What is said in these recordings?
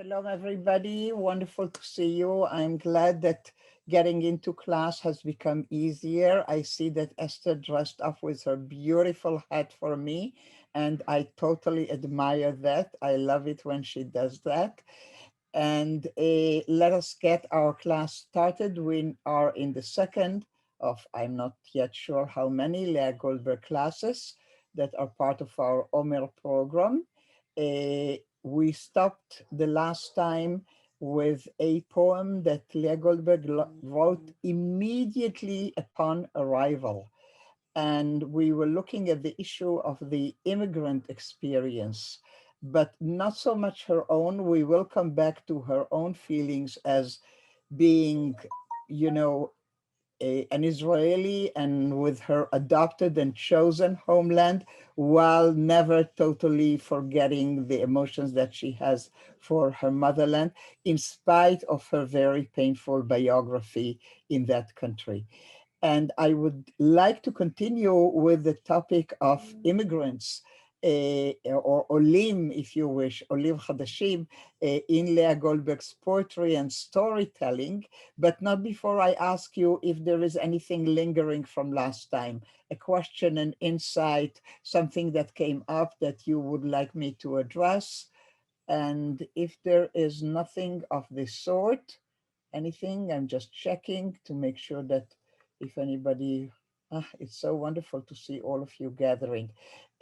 Shalom, everybody. Wonderful to see you. I'm glad that getting into class has become easier. I see that Esther dressed up with her beautiful hat for me, and I totally admire that. I love it when she does that. And let us get our class started. We are in the second of, I'm not yet sure how many, Leah Goldberg classes that are part of our Omer program. We stopped the last time with a poem that Leah Goldberg wrote immediately upon arrival. And we were looking at the issue of the immigrant experience, but not so much her own. We will come back to her own feelings as being, you know, an Israeli and with her adopted and chosen homeland, while never totally forgetting the emotions that she has for her motherland, in spite of her very painful biography in that country. And I would like to continue with the topic of immigrants, or Olim, if you wish, Olim Chadashim, in Leah Goldberg's poetry and storytelling, but not before I ask you if there is anything lingering from last time, a question, an insight, something that came up that you would like me to address. And if there is nothing of this sort, anything, I'm just checking to make sure that if anybody, it's so wonderful to see all of you gathering.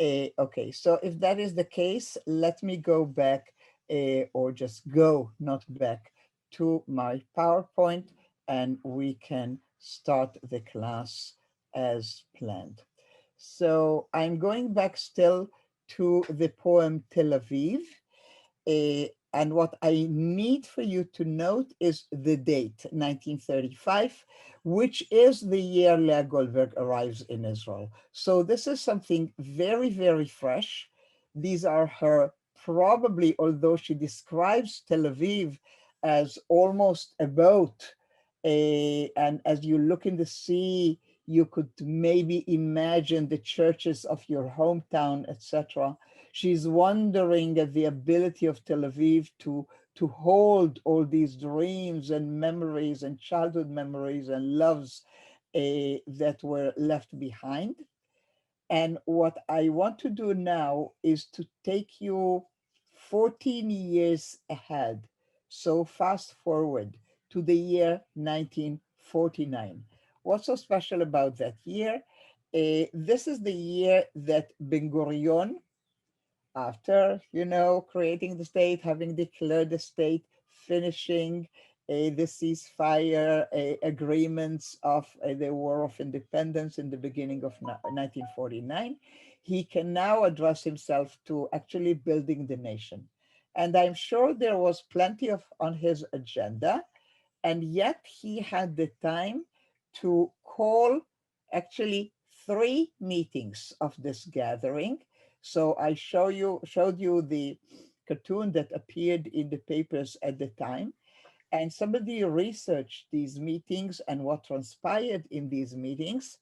Okay, so if that is the case, let me go back, or just go, not back, to my PowerPoint, and we can start the class as planned. So I'm going back still to the poem Tel Aviv. And what I need for you to note is the date, 1935, which is the year Leah Goldberg arrives in Israel. So this is something very, very fresh. These are her probably, although she describes Tel Aviv as almost a boat, and as you look in the sea, you could maybe imagine the churches of your hometown, etc. She's wondering at the ability of Tel Aviv to hold all these dreams and memories and childhood memories and loves that were left behind. And what I want to do now is to take you 14 years ahead. So fast forward to the year 1949. What's so special about that year? This is the year that Ben Gurion, after, creating the state, having declared the state, finishing the ceasefire agreements of the War of Independence in the beginning of 1949, he can now address himself to actually building the nation. And I'm sure there was plenty on his agenda, and yet he had the time to call actually 3 meetings of this gathering. So I showed you the cartoon that appeared in the papers at the time. And somebody researched these meetings and what transpired in these meetings,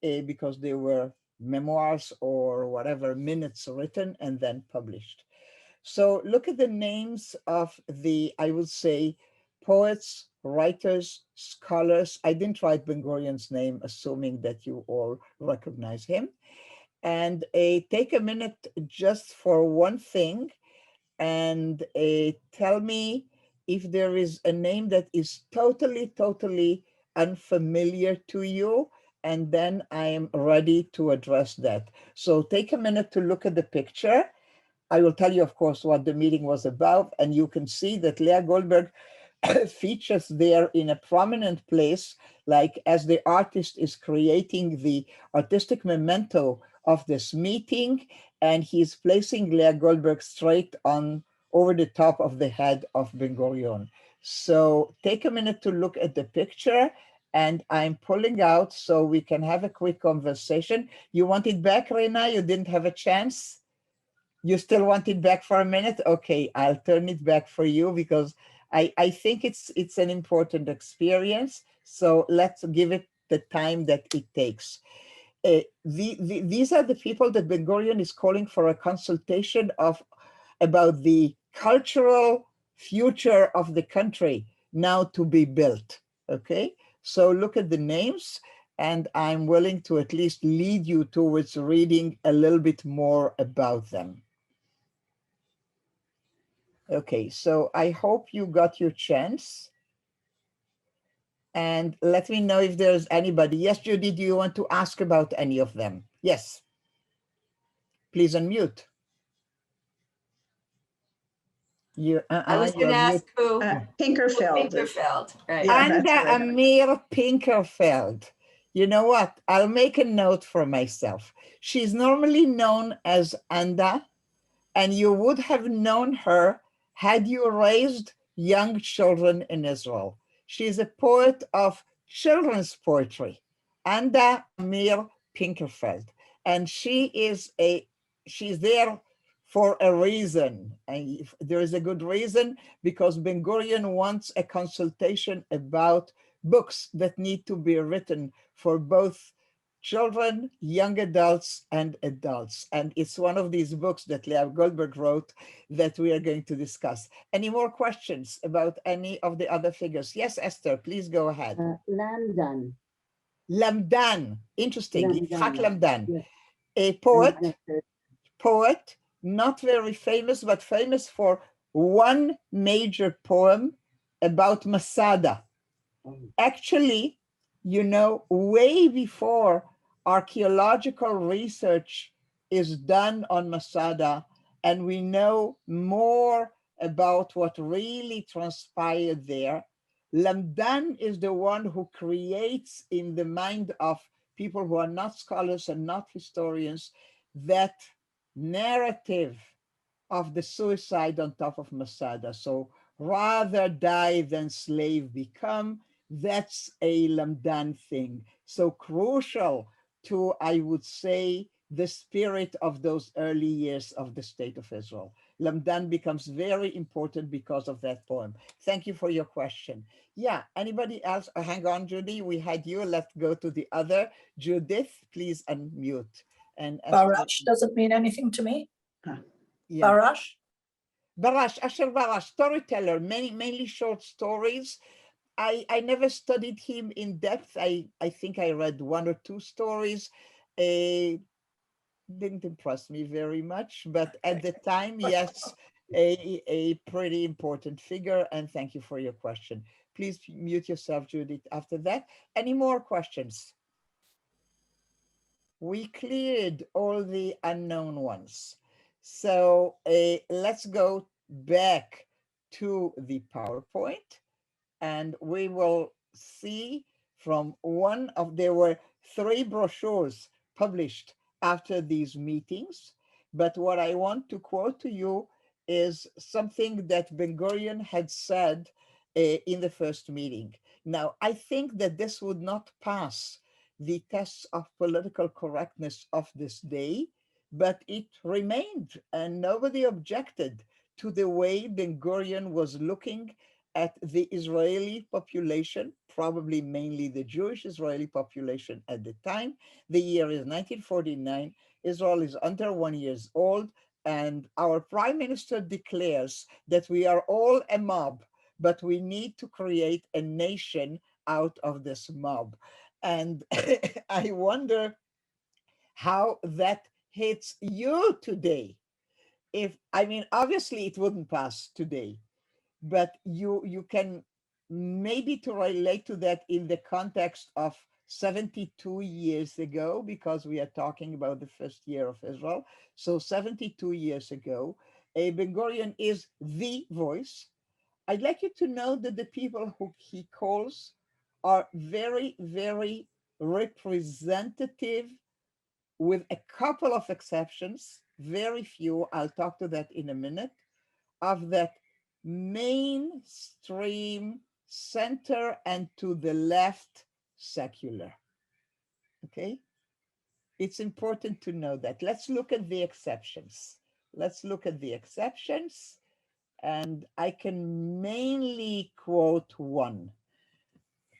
because they were memoirs or whatever, minutes written and then published. So look at the names of the, I would say, poets, writers, scholars. I didn't write Ben Gurion's name, assuming that you all recognize him. And take a minute just for one thing and tell me if there is a name that is totally, totally unfamiliar to you, and then I am ready to address that. So take a minute to look at the picture. I will tell you, of course, what the meeting was about, and you can see that Leah Goldberg features there in a prominent place, like as the artist is creating the artistic memento of this meeting, and he's placing Leah Goldberg straight on over the top of the head of Ben Gurion. So take a minute to look at the picture, and I'm pulling out so we can have a quick conversation. You want it back, Reina? You didn't have a chance? You still want it back for a minute? Okay, I'll turn it back for you because I think it's an important experience. So let's give it the time that it takes. These are the people that Ben Gurion is calling for a consultation about the cultural future of the country now to be built. Okay, so look at the names, and I'm willing to at least lead you towards reading a little bit more about them. Okay, so I hope you got your chance. And let me know if there's anybody. Yes, Judy, do you want to ask about any of them? Yes. Please unmute. I was going to ask who. Pinkerfeld. Pinkerfeld, right. Yeah, Anda Amir Pinkerfeld. You know what? I'll make a note for myself. She's normally known as Anda, and you would have known her had you raised young children in Israel. She's a poet of children's poetry, Anda Amir Pinkerfeld, and she's there for a reason. And there is a good reason, because Ben Gurion wants a consultation about books that need to be written for both children, young adults, and adults. And it's one of these books that Leah Goldberg wrote that we are going to discuss. Any more questions about any of the other figures? Yes, Esther, please go ahead. Lamdan. Lamdan, interesting. Yitzhak Lamdan, Yes. a poet, not very famous, but famous for one major poem about Masada. Actually, you know, way before archaeological research is done on Masada, and we know more about what really transpired there, Lamdan is the one who creates in the mind of people who are not scholars and not historians that narrative of the suicide on top of Masada. So rather die than slave become, that's a Lamdan thing. So crucial to, I would say, the spirit of those early years of the state of Israel. Lamdan becomes very important because of that poem. Thank you for your question. Yeah, anybody else? Oh, hang on, Judy, we had you. Let's go to the other. Judith, please unmute. And Barash doesn't mean anything to me. yeah. Barash? Barash, Asher Barash, storyteller, mainly short stories. I never studied him in depth. I think I read one or two stories. Didn't impress me very much, but at the time, yes, a pretty important figure. And thank you for your question. Please mute yourself, Judith, after that. Any more questions? We cleared all the unknown ones. So let's go back to the PowerPoint, and we will see from one of, there were 3 brochures published after these meetings, but what I want to quote to you is something that Ben Gurion had said in the first meeting. Now, I think that this would not pass the tests of political correctness of this day, but it remained, and nobody objected to the way Ben Gurion was looking at the Israeli population, probably mainly the Jewish Israeli population at the time. The year is 1949. Israel is under 1 year old, and our prime minister declares that we are all a mob, but we need to create a nation out of this mob. And I wonder how that hits you today. I mean, obviously it wouldn't pass today, but you can maybe to relate to that in the context of 72 years ago, because we are talking about the first year of Israel. So 72 years ago, Ben Gurion is the voice. I'd like you to know that the people who he calls are very, very representative, with a couple of exceptions, very few, I'll talk to that in a minute, of that mainstream center and to the left secular. Okay? It's important to know that. Let's look at the exceptions. Let's look at the exceptions, and I can mainly quote one.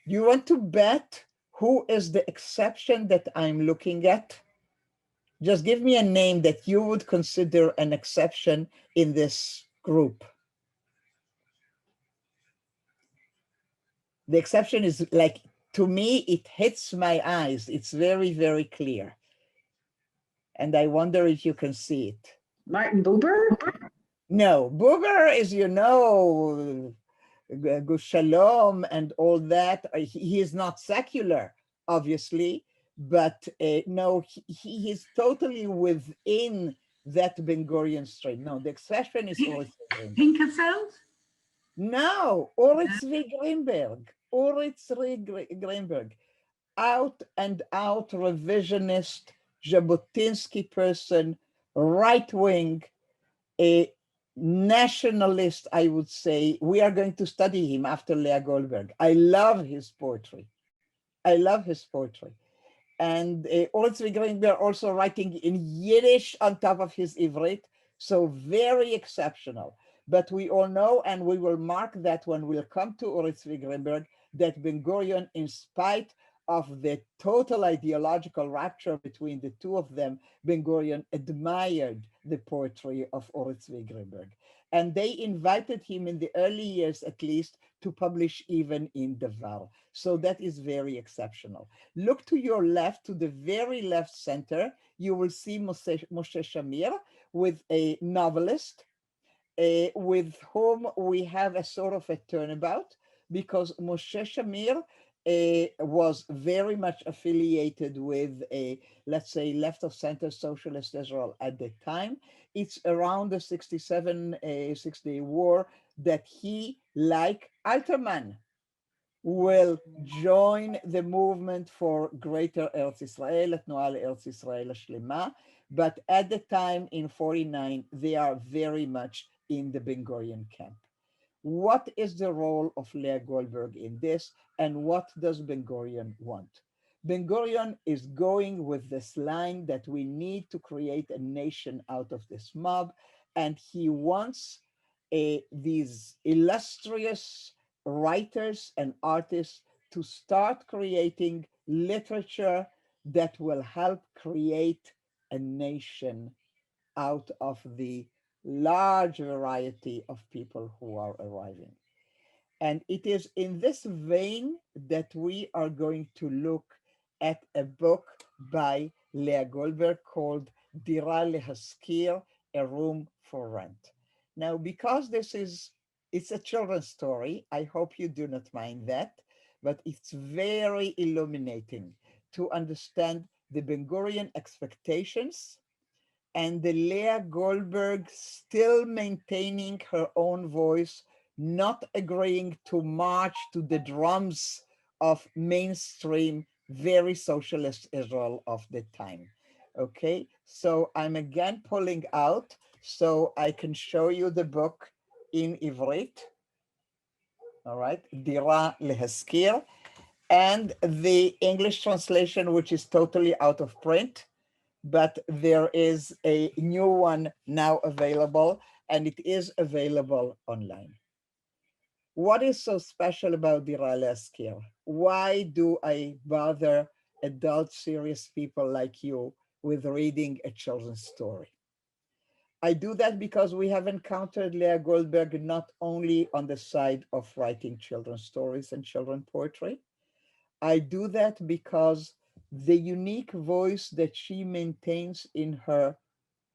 You want to bet who is the exception that I'm looking at? Just give me a name that you would consider an exception in this group. The exception is like, to me, it hits my eyes. It's very, very clear. And I wonder if you can see it. Martin Buber? No, Buber is, you know, Shalom and all that. He is not secular, obviously, but no, he is totally within that Ben Gurion stream. No, the exception is Uri Zvi Greenberg. Pinkerfeld? No, Uri Zvi Greenberg. Uri Zvi Greenberg. Out and out revisionist, Jabotinsky person, right wing, a nationalist, I would say. We are going to study him after Leah Goldberg. I love his poetry. I love his poetry. And Uri Zvi Greenberg also writing in Yiddish on top of his Ivrit, so very exceptional. But we all know, and we will mark that when we'll come to Uri Zvi Greenberg, that Ben Gurion, in spite of the total ideological rupture between the two of them, Ben Gurion admired the poetry of Uri Zvi Greenberg. And they invited him in the early years, at least, to publish even in Devar. So that is very exceptional. Look to your left, to the very left center, you will see Moshe Shamir, with a novelist, with whom we have a sort of a turnabout, because Moshe Shamir was very much affiliated with a, let's say, left of center socialist Israel at the time. It's around the 67-60 war that he, like Alterman, will join the movement for Greater Eretz Israel, Tnu'a Eretz Israel Shlema, but at the time in 49, they are very much in the Ben Gurion camp. What is the role of Leah Goldberg in this, and what does Ben Gurion want? Ben Gurion is going with this line that we need to create a nation out of this mob, and he wants these illustrious writers and artists to start creating literature that will help create a nation out of the large variety of people who are arriving. And it is in this vein that we are going to look at a book by Leah Goldberg called Dira Lehaskir, A Room for Rent. Now, because it's a children's story, I hope you do not mind that, but it's very illuminating to understand the Ben Gurion expectations and the Leah Goldberg still maintaining her own voice, not agreeing to march to the drums of mainstream, very socialist Israel of the time. Okay, so I'm again pulling out so I can show you the book in Ivrit. All right, Dira Lehaskir, and the English translation, which is totally out of print, but there is a new one now available, and it is available online. What is so special about Dira Lehaskir? Why do I bother adult, serious people like you with reading a children's story? I do that because we have encountered Leah Goldberg not only on the side of writing children's stories and children's poetry. I do that because the unique voice that she maintains in her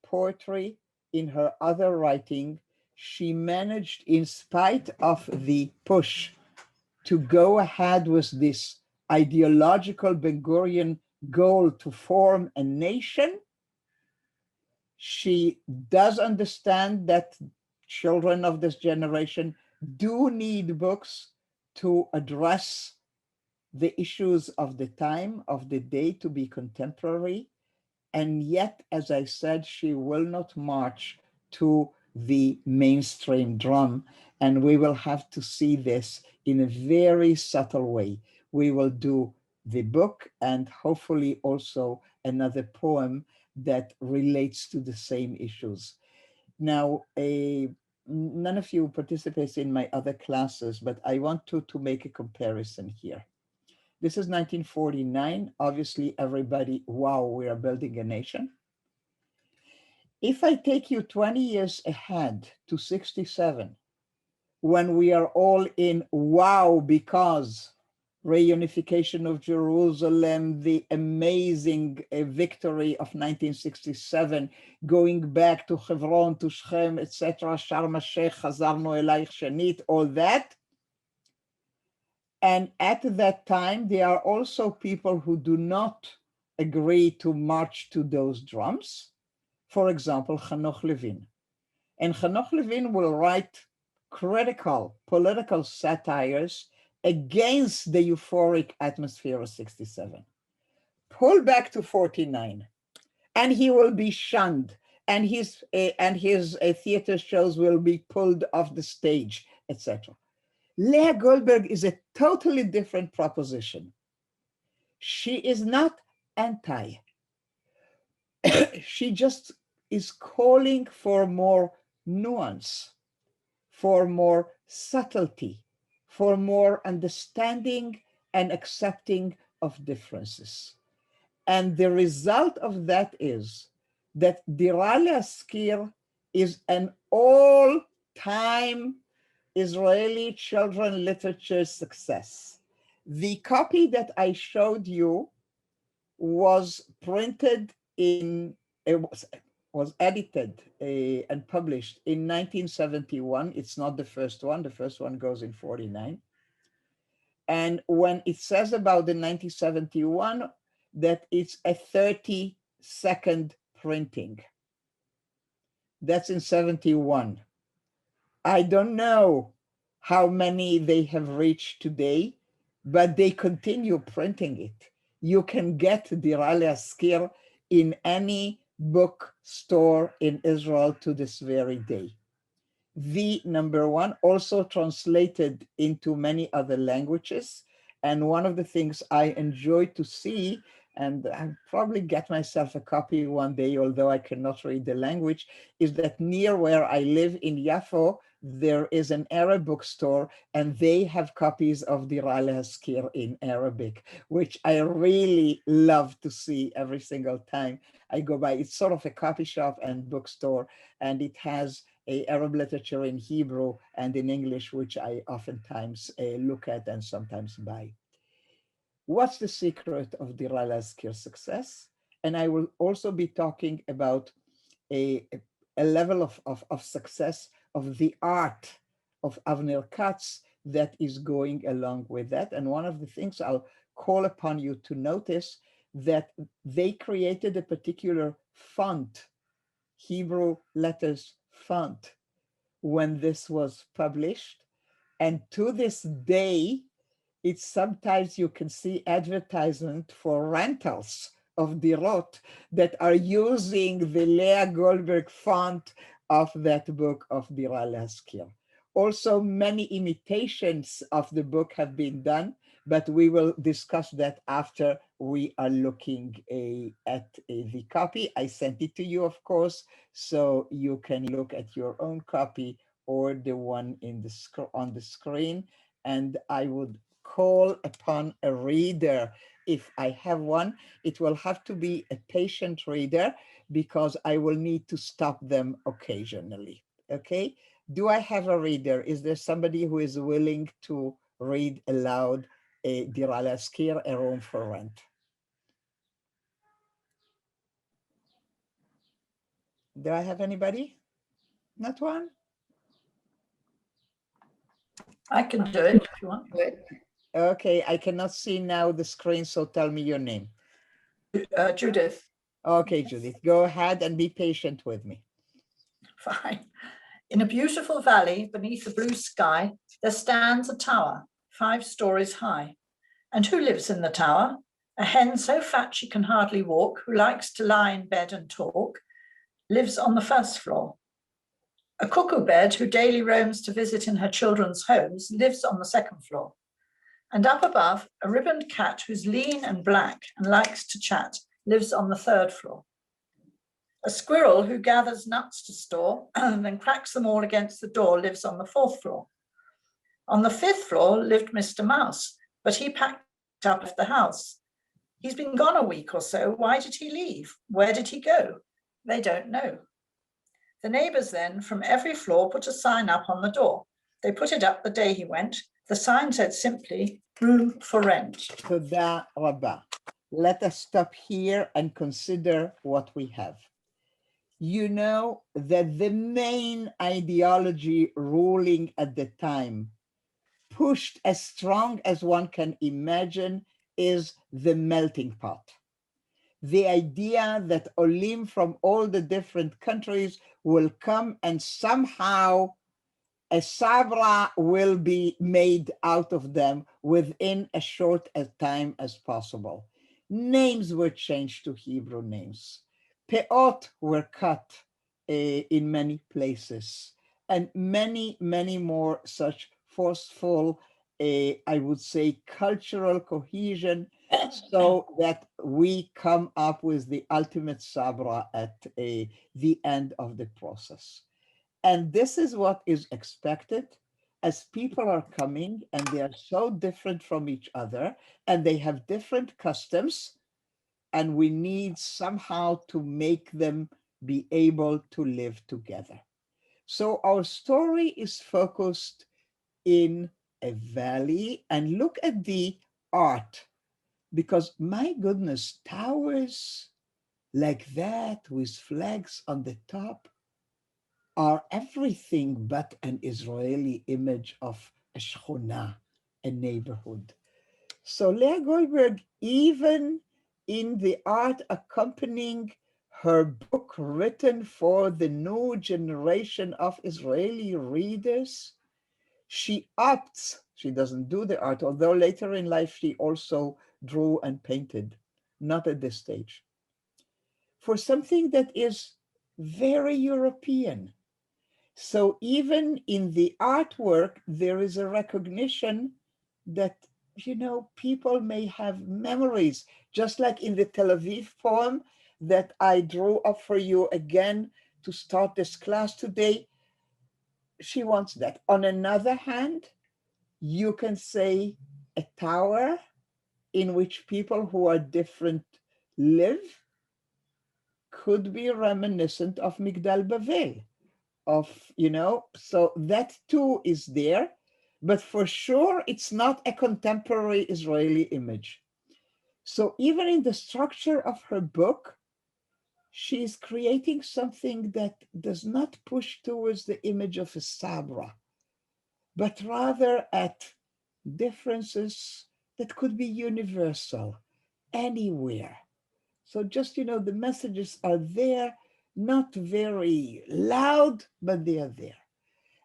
poetry, in her other writing, she managed, in spite of the push to go ahead with this ideological Ben Gurion goal to form a nation. She does understand that children of this generation do need books to address the issues of the time, of the day, to be contemporary. And yet, as I said, she will not march to the mainstream drum. And we will have to see this in a very subtle way. We will do the book and hopefully also another poem that relates to the same issues. Now, none of you participates in my other classes, but I want to make a comparison here. This is 1949. Obviously, everybody, wow, we are building a nation. If I take you 20 years ahead to 67, when we are all in wow, because reunification of Jerusalem, the amazing victory of 1967, going back to Hebron, to Shechem, etc., Sharm el-Sheikh, Chazarnu Elayich Shanit, all that. And at that time, there are also people who do not agree to march to those drums. For example, Hanoch Levin. And Hanoch Levin will write critical political satires against the euphoric atmosphere of 67. Pull back to 49, and he will be shunned, and his theater shows will be pulled off the stage, etc. Leah Goldberg is a totally different proposition. She is not anti. She just is calling for more nuance, for more subtlety, for more understanding and accepting of differences. And the result of that is that Dira Le'Askir is an all-time Israeli children literature success. The copy that I showed you was printed in, it was edited and published in 1971. It's not the first one. The first one goes in 49. And when it says about the 1971, that it's a 30-second printing. That's in 71. I don't know how many they have reached today, but they continue printing it. You can get Dira Le'Askir in any bookstore in Israel to this very day. The number one, also translated into many other languages. And one of the things I enjoy to see, and I'll probably get myself a copy one day, although I cannot read the language, is that near where I live in Yafo, there is an Arab bookstore, and they have copies of Dira Le'Askir in Arabic, which I really love to see every single time I go by. It's sort of a copy shop and bookstore, and it has Arab literature in Hebrew and in English, which I oftentimes look at and sometimes buy. What's the secret of Dira Le'Askir's success? And I will also be talking about a level of success of the art of Avner Katz that is going along with that. And one of the things I'll call upon you to notice that they created a particular font, Hebrew letters font, when this was published. And to this day, it's sometimes you can see advertisement for rentals of dirot that are using the Leah Goldberg font of that book of Dira Le'Askir. Also, many imitations of the book have been done, but we will discuss that after we are looking at the copy. I sent it to you, of course, so you can look at your own copy or the one on the screen. And I would call upon a reader. If I have one, it will have to be a patient reader because I will need to stop them occasionally, okay? Do I have a reader? Is there somebody who is willing to read aloud Dira Le'Askir, A Room for Rent? Do I have anybody? Not one? I can do it if you want. Okay, I cannot see now the screen, so tell me your name. Judith. Okay, Judith, go ahead and be patient with me. Fine. In a beautiful valley beneath the blue sky, there stands a tower, 5 stories high. And who lives in the tower? A hen so fat she can hardly walk, who likes to lie in bed and talk, lives on the 1st floor. A cuckoo bird who daily roams to visit in her children's homes lives on the 2nd floor. And up above, a ribboned cat who's lean and black and likes to chat lives on the 3rd floor. A squirrel who gathers nuts to store and then cracks them all against the door lives on the 4th floor. On the 5th floor lived Mr. Mouse, but he packed up the house. He's been gone a week or so. Why did he leave? Where did he go? They don't know. The neighbors then from every floor put a sign up on the door. They put it up the day he went. The sign said simply, room for rent. Toda Rabba. Let us stop here and consider what we have. You know that the main ideology ruling at the time, pushed as strong as one can imagine, is the melting pot. The idea that olim from all the different countries will come and somehow a sabra will be made out of them within as short a time as possible. Names were changed to Hebrew names. Peot were cut in many places, and many, many more such forceful, I would say, cultural cohesion, so that we come up with the ultimate sabra at the end of the process. And this is what is expected as people are coming and they are so different from each other and they have different customs, and we need somehow to make them be able to live together. So our story is focused in a valley, and look at the art, because my goodness, towers like that with flags on the top are everything but an Israeli image of a shchona, a neighborhood. So Leah Goldberg, even in the art accompanying her book written for the new generation of Israeli readers, she opts, she doesn't do the art, although later in life she also drew and painted, not at this stage, for something that is very European. So even in the artwork, there is a recognition that, you know, people may have memories, just like in the Tel Aviv poem that I drew up for you again to start this class today. She wants that. On another hand, you can say a tower in which people who are different live could be reminiscent of Migdal Bavel. You know, so that too is there, but for sure it's not a contemporary Israeli image. So even in the structure of her book, she is creating something that does not push towards the image of a sabra, but rather at differences that could be universal anywhere. So just, you know, the messages are there, not very loud, but they are there.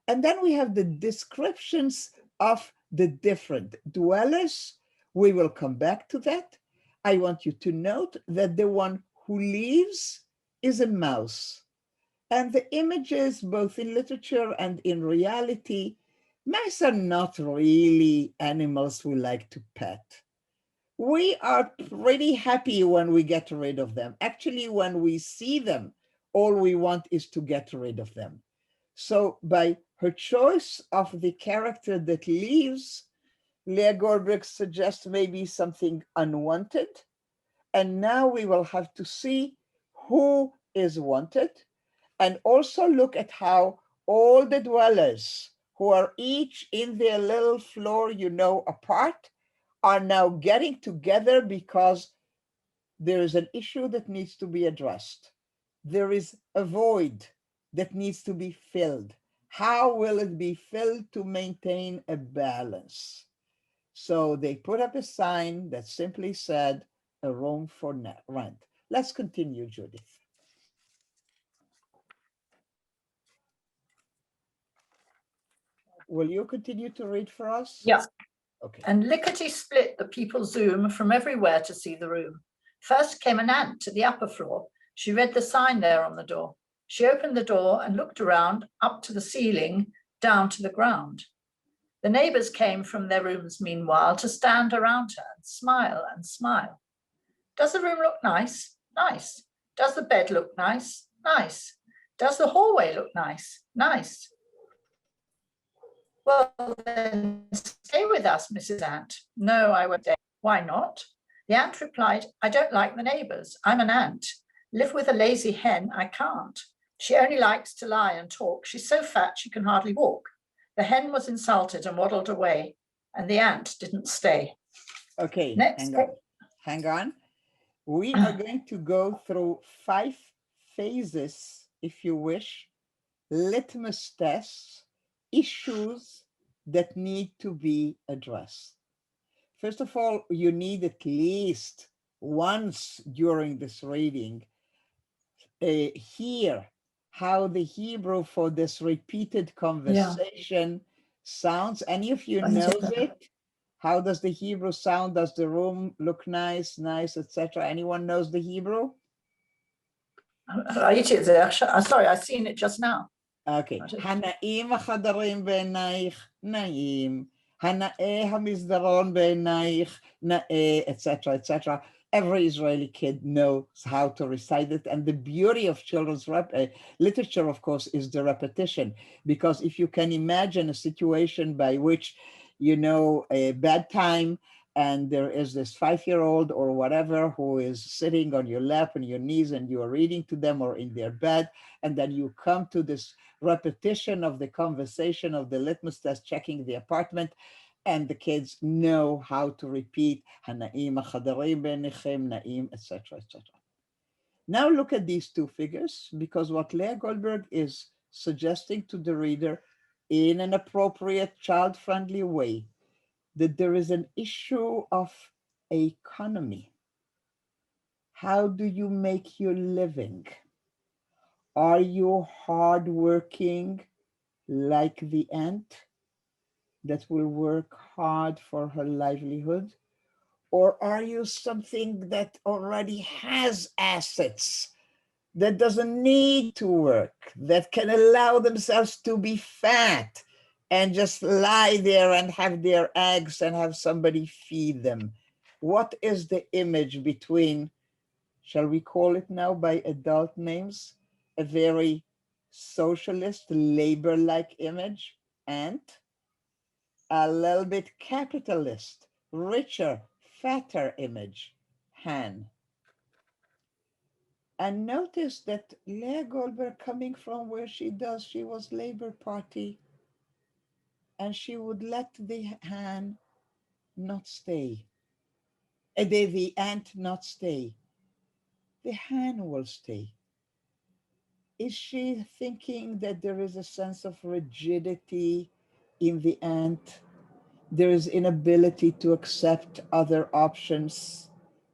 And then we have the descriptions of the different dwellers. We will come back to that. I want you to note that the one who leaves is a mouse. And the images, both in literature and in reality, mice are not really animals we like to pet. We are pretty happy when we get rid of them. Actually, when we see them, all we want is to get rid of them. So by her choice of the character that leaves, Leah Goldberg suggests maybe something unwanted. And now we will have to see who is wanted, and also look at how all the dwellers who are each in their little floor, you know, apart, are now getting together because there is an issue that needs to be addressed. There is a void that needs to be filled. How will it be filled to maintain a balance? So they put up a sign that simply said, a room for rent. Let's continue, Judith. Will you continue to read for us? Yeah. Okay. And lickety-split the people zoom from everywhere to see the room. First came an ant to the upper floor. She read the sign there on the door. She opened the door and looked around, up to the ceiling, down to the ground. The neighbors came from their rooms, meanwhile, to stand around her and smile and smile. Does the room look nice? Nice. Does the bed look nice? Nice. Does the hallway look nice? Nice. Well, then stay with us, Mrs. Ant. No, I won't stay. Why not? The ant replied, I don't like the neighbors. I'm an ant. Live with a lazy hen, I can't. She only likes to lie and talk. She's so fat she can hardly walk. The hen was insulted and waddled away, and the ant didn't stay. Okay, Next. hang on. We are going to go through 5 phases, if you wish, litmus tests, issues that need to be addressed. First of all, you need at least once during this reading hear how the Hebrew for this repeated conversation sounds. Any of you knows it? How does the Hebrew sound? Does the room look nice, etc.? Anyone knows the Hebrew? Sorry, I've seen it just now. Okay. הנאים החדרים בעינייך, נאים. הנאה המסדרון בעינייך, נאה, etc., etc. Every Israeli kid knows how to recite it. And the beauty of children's literature, of course, is the repetition. Because if you can imagine a situation by which, you know, a bad time, and there is this 5-year-old or whatever who is sitting on your lap and your knees, and you are reading to them or in their bed, and then you come to this repetition of the conversation of the litmus test, checking the apartment, and the kids know how to repeat, Hanaim, Achadarim, Benichem, Naim, etc., etc. Now look at these 2 figures, because what Leah Goldberg is suggesting to the reader in an appropriate, child-friendly way, that there is an issue of economy. How do you make your living? Are you hardworking like the ant that will work hard for her livelihood? Or are you something that already has assets, that doesn't need to work, that can allow themselves to be fat and just lie there and have their eggs and have somebody feed them? What is the image between, shall we call it now by adult names, a very socialist, labor-like image, and a little bit capitalist, richer, fatter image, Han? And notice that Leah Goldberg, coming from where she does, she was Labor Party, and she would let the Han not stay. The ant not stay. The Han will stay. Is she thinking that there is a sense of rigidity in the ant? There is inability to accept other options?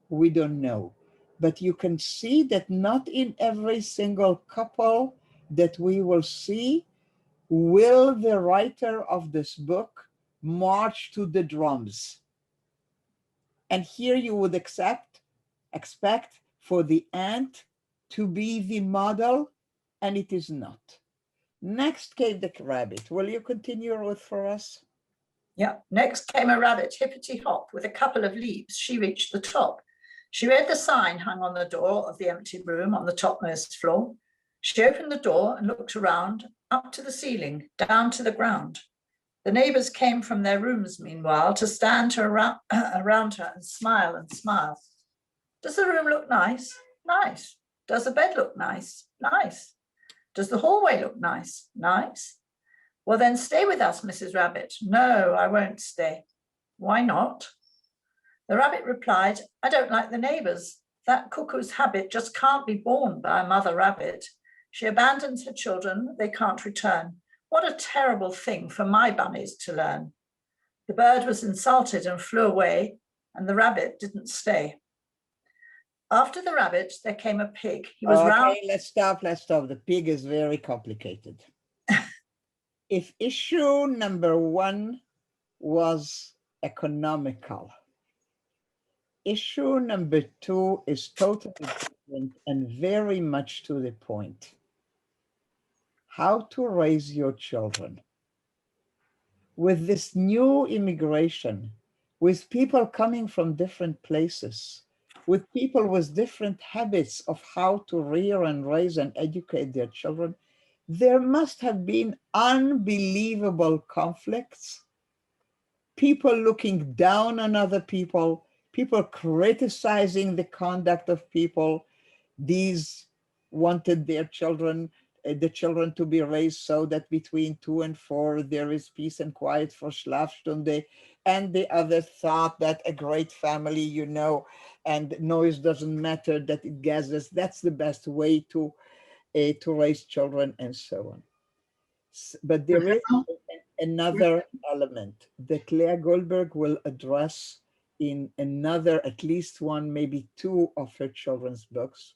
We don't know. But you can see that not in every single couple that we will see will the writer of this book march to the drums. And here you would expect for the ant to be the model, and it is not. Next came the rabbit. Will you continue, Ruth, for us? Yeah. Next came a rabbit, hippity hop, with a couple of leaps. She reached the top. She read the sign hung on the door of the empty room on the topmost floor. She opened the door and looked around, up to the ceiling, down to the ground. The neighbors came from their rooms, meanwhile, to stand around her and smile and smile. Does the room look nice? Nice. Does the bed look nice? Nice. Does the hallway look nice? Nice. Well, then stay with us, Mrs. Rabbit. No, I won't stay. Why not? The rabbit replied, I don't like the neighbors. That cuckoo's habit just can't be borne by a mother rabbit. She abandons her children, they can't return. What a terrible thing for my bunnies to learn. The bird was insulted and flew away, and the rabbit didn't stay. After the rabbit, there came a pig. He was round. Okay, let's stop. The pig is very complicated. If issue number 1 was economical, issue number 2 is totally different and very much to the point. How to raise your children. With this new immigration, with people coming from different places, with people with different habits of how to rear and raise and educate their children, there must have been unbelievable conflicts, people looking down on other people, people criticizing the conduct of people. These wanted their children the children to be raised so that between 2 and 4 there is peace and quiet for Schlafstunde. And the other thought that a great family, you know, and noise doesn't matter, that it gathers. That's the best way to raise children and so on. But there is another element that Leah Goldberg will address in another, at least one, maybe 2 of her children's books.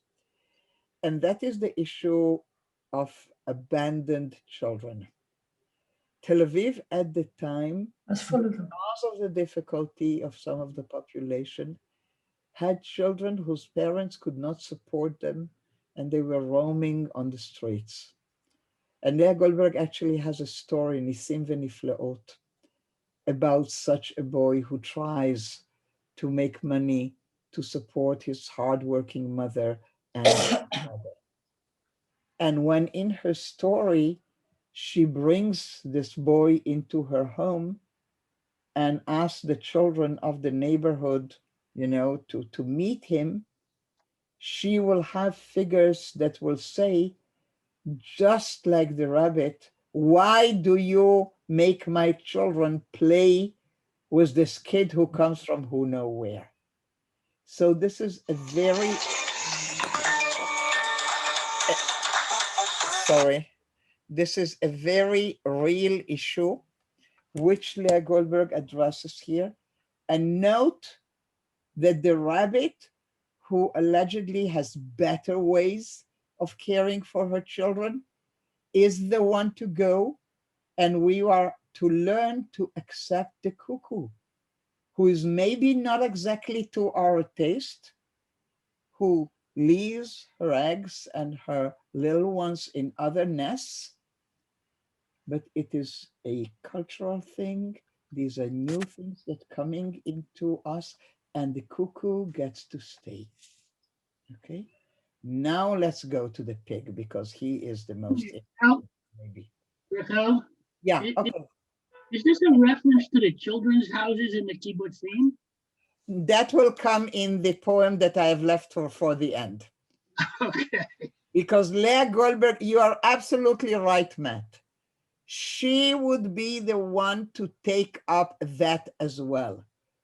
And that is the issue of abandoned children. Tel Aviv at the time, That's full of them. because of the difficulty of some of the population, had children whose parents could not support them and they were roaming on the streets. And Leah Goldberg actually has a story, Nisim Venifleot, about such a boy who tries to make money to support his hardworking mother and father. And when in her story, she brings this boy into her home and asks the children of the neighborhood, you know, to meet him, she will have figures that will say, just like the rabbit, why do you make my children play with this kid who comes from who know where? So this is a very, sorry, this is a very real issue, which Leah Goldberg addresses here. And note that the rabbit, who allegedly has better ways of caring for her children, is the one to go, and we are to learn to accept the cuckoo, who is maybe not exactly to our taste, who leaves her eggs and her little ones in other nests, but it is a cultural thing. These are new things that are coming into us, and the cuckoo gets to stay. Okay, now let's go to the pig, because he is the most important, maybe. Rachel, Yeah, okay. Is this a reference to the children's houses in the kibbutzim? That will come in the poem that I have left for the end. Okay. Because Leah Goldberg, you are absolutely right, Matt. She would be the one to take up that as well,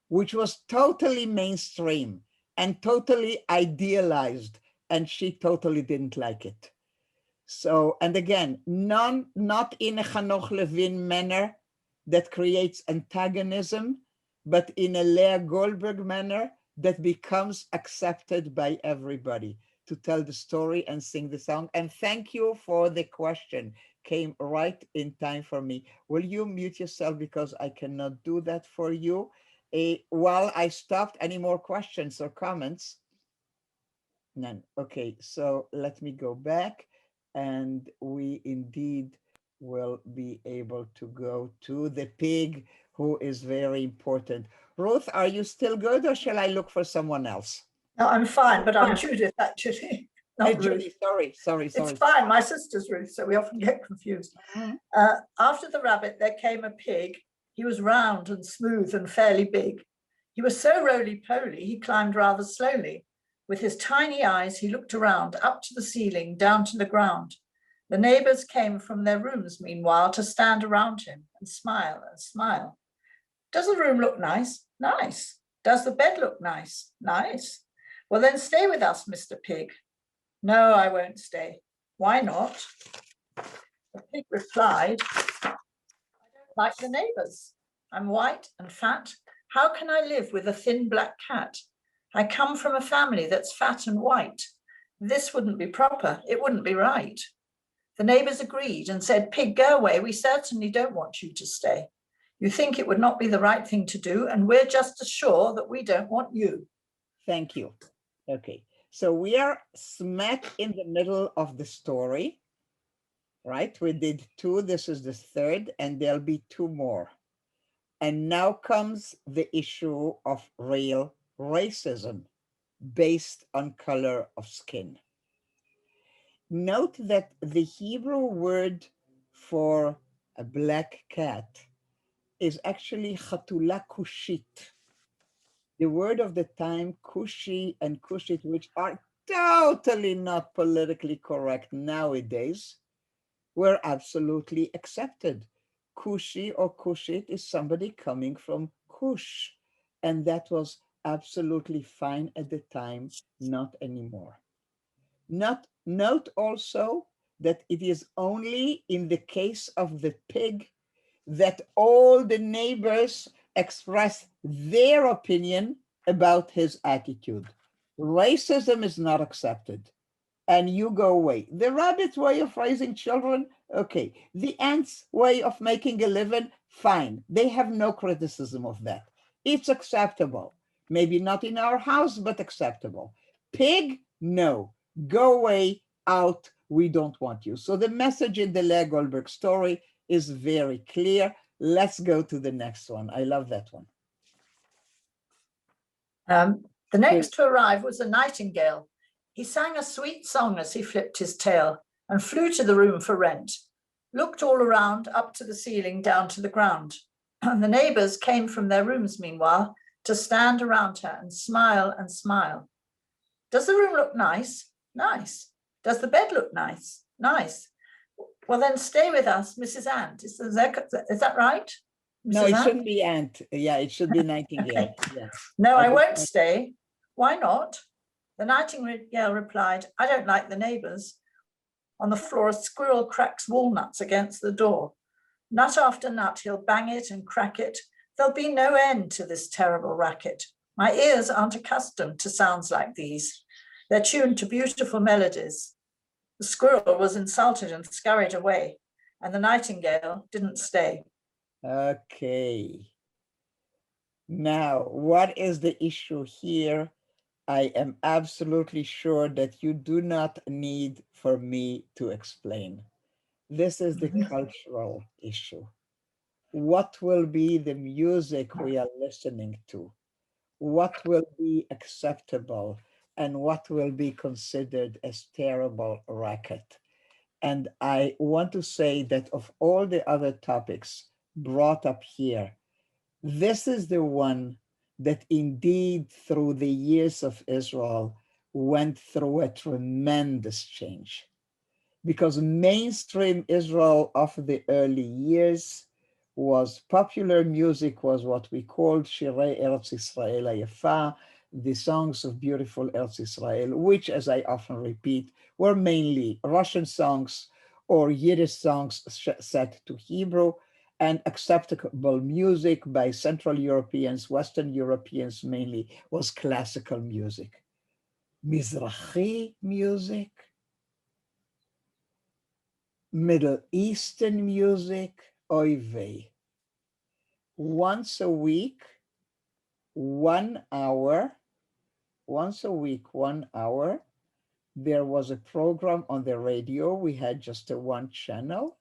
which was totally mainstream and totally idealized, and she totally didn't like it. So, and again, not in a Hanoch Levin manner that creates antagonism, but in a Leah Goldberg manner that becomes accepted by everybody, to tell the story and sing the song. And thank you for the question. Came right in time for me. Will you mute yourself, because I cannot do that for you? While I stopped, any more questions or comments? None. Okay, so let me go back, and we indeed will be able to go to the pig, who is very important. Ruth, are you still good, or shall I look for someone else? No, I'm fine, but I'm Judith, actually. Not Judy, Ruth. sorry. It's fine. My sister's Ruth, so we often get confused. After the rabbit, there came a pig. He was round and smooth and fairly big. He was so roly-poly, he climbed rather slowly. With his tiny eyes, he looked around, up to the ceiling, down to the ground. The neighbors came from their rooms, meanwhile, to stand around him and smile and smile. Does the room look nice? Nice. Does the bed look nice? Nice. Well, then stay with us, Mr. Pig. No, I won't stay. Why not? The pig replied, I don't like the neighbors. I'm white and fat. How can I live with a thin black cat? I come from a family that's fat and white. This wouldn't be proper. It wouldn't be right. The neighbors agreed and said, Pig, go away. We certainly don't want you to stay. You think it would not be the right thing to do, and we're just as sure that we don't want you. Thank you. Okay, so we are smack in the middle of the story, right? We did 2, this is the 3rd, and there'll be 2 more. And now comes the issue of real racism based on color of skin. Note that the Hebrew word for a black cat is actually chatula kushit. The word of the time, kushi and kushit, which are totally not politically correct nowadays, were absolutely accepted. Kushi or Kushit is somebody coming from Kush, and that was absolutely fine at the time, not anymore. Note also that it is only in the case of the pig that all the neighbors express their opinion about his attitude. Racism is not accepted, and you go away. The rabbit's way of raising children, okay. The ants' way of making a living, fine. They have no criticism of that. It's acceptable. Maybe not in our house, but acceptable. Pig, no. Go away, out. We don't want you. So the message in the Leah Goldberg story is very clear. Let's go to the next one. I love that one. The next to arrive was a nightingale. He sang a sweet song as he flipped his tail and flew to the room for rent, looked all around, up to the ceiling, down to the ground. And the neighbors came from their rooms, meanwhile, to stand around her and smile and smile. Does the room look nice? Nice. Does the bed look nice? Nice. Well, then stay with us, Mrs. Ant. Is that right? Mrs. No, it Ant? shouldn't be ant. Yeah, it should be nightingale. Okay. Yeah. No, I won't stay. Why not? The nightingale replied, I don't like the neighbors. On the floor, a squirrel cracks walnuts against the door. Nut after nut, he'll bang it and crack it. There'll be no end to this terrible racket. My ears aren't accustomed to sounds like these. They're tuned to beautiful melodies. The squirrel was insulted and scurried away, and the nightingale didn't stay. Okay. Now, what is the issue here? I am absolutely sure that you do not need for me to explain. This is the cultural issue. What will be the music we are listening to? What will be acceptable and what will be considered as terrible racket? And I want to say that of all the other topics brought up here, this is the one that indeed through the years of Israel went through a tremendous change. Because mainstream Israel of the early years was popular music, was what we called Shirei Eretz Yisrael Hayafa, the songs of beautiful Eretz Israel, which, as I often repeat, were mainly Russian songs or Yiddish songs set to Hebrew, and acceptable music by Central Europeans, Western Europeans mainly, was classical music. Mizrahi music, Middle Eastern music, oy vey. Once a week, 1 hour, there was a program on the radio. We had just a one channel,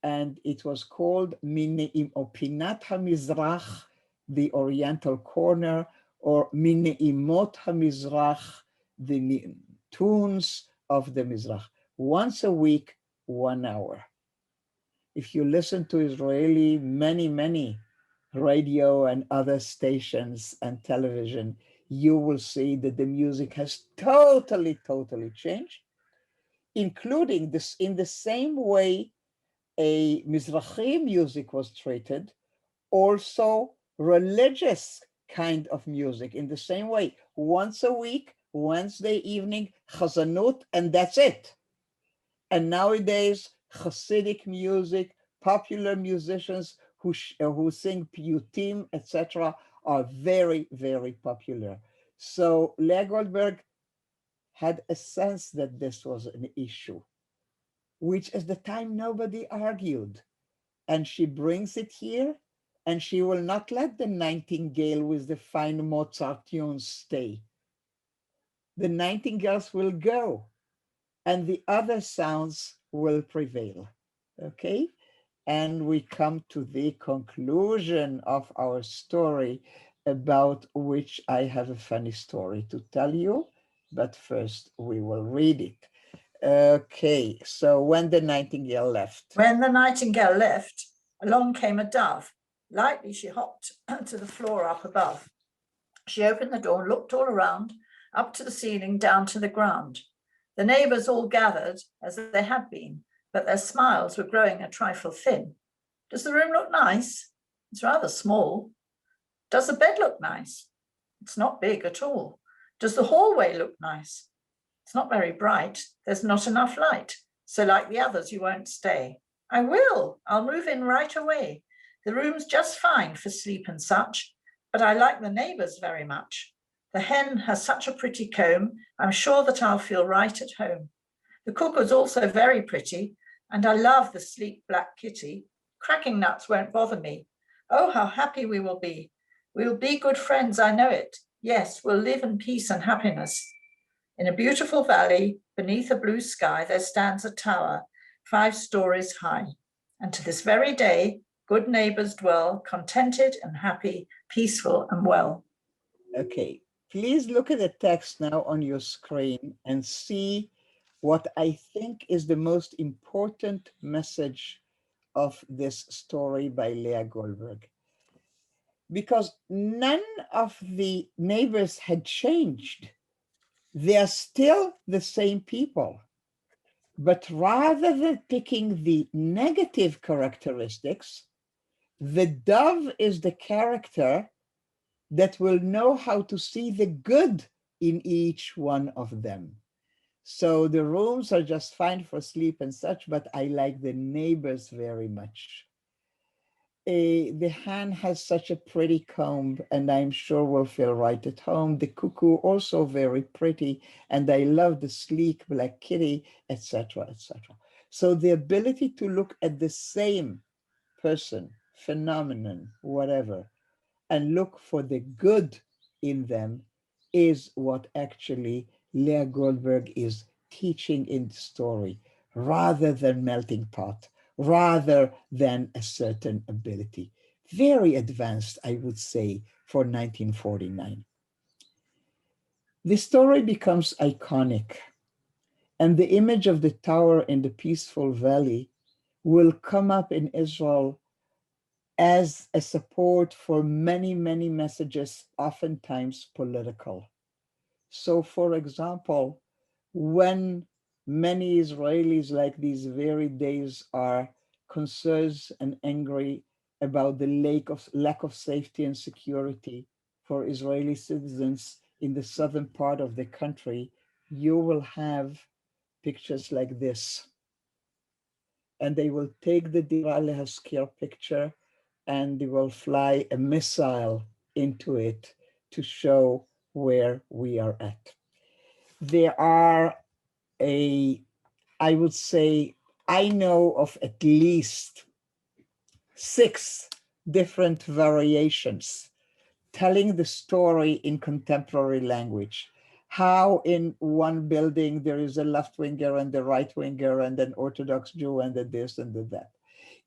and it was called Pinat HaMizrach, the Oriental Corner, or Mineimot HaMizrach, the tunes of the Mizrach. Once a week, 1 hour. If you listen to Israeli, many radio and other stations and television, you will see that the music has totally changed, including this in the same way a Mizrahi music was treated, also religious kind of music in the same way. Once a week, Wednesday evening, chazanut, and that's it. And nowadays, Hasidic music, popular musicians who sing piyutim, etc., are very popular. So Leah Goldberg had a sense that this was an issue, which at the time nobody argued. And she brings it here, and she will not let the nightingale with the fine Mozart tunes stay. The nightingales will go, and the other sounds will prevail, okay? And we come to the conclusion of our story, about which I have a funny story to tell you, but first we will read it. Okay, so when the nightingale left. When the nightingale left, along came a dove. Lightly she hopped to the floor up above. She opened the door, looked all around, up to the ceiling, down to the ground. The neighbors all gathered, as they had been, but their smiles were growing a trifle thin. Does the room look nice? It's rather small. Does the bed look nice? It's not big at all. Does the hallway look nice? It's not very bright. There's not enough light. So like the others, you won't stay. I will. I'll move in right away. The room's just fine for sleep and such, but I like the neighbours very much. The hen has such a pretty comb. I'm sure that I'll feel right at home. The cuckoo's also very pretty, and I love the sleek black kitty. Cracking nuts won't bother me. Oh, how happy we will be. We'll be good friends, I know it. Yes, we'll live in peace and happiness. In a beautiful valley, beneath a blue sky, there stands a tower, 5 stories high. And to this very day, good neighbors dwell, contented and happy, peaceful and well. Okay, please look at the text now on your screen and see what I think is the most important message of this story by Leah Goldberg. Because none of the neighbors had changed. They are still the same people. But rather than picking the negative characteristics, the dove is the character that will know how to see the good in each one of them. So the rooms are just fine for sleep and such, but I like the neighbors very much. The hen has such a pretty comb, and I'm sure will feel right at home. The cuckoo also very pretty, and I love the sleek black kitty, etc., etc. So the ability to look at the same person, phenomenon, whatever, and look for the good in them is what actually Leah Goldberg is teaching in the story, rather than melting pot, rather than a certain ability. Very advanced, I would say, for 1949. The story becomes iconic, and the image of the tower in the peaceful valley will come up in Israel as a support for many, many messages, oftentimes political. So, for example, when many Israelis, like these very days, are concerned and angry about the lack of safety and security for Israeli citizens in the southern part of the country, you will have pictures like this. And they will take the Dir al-Haskir picture and they will fly a missile into it to show where we are at. There are I would say, I know of at least 6 different variations telling the story in contemporary language. How in one building there is a left winger and the right winger and an Orthodox Jew and the this and the that.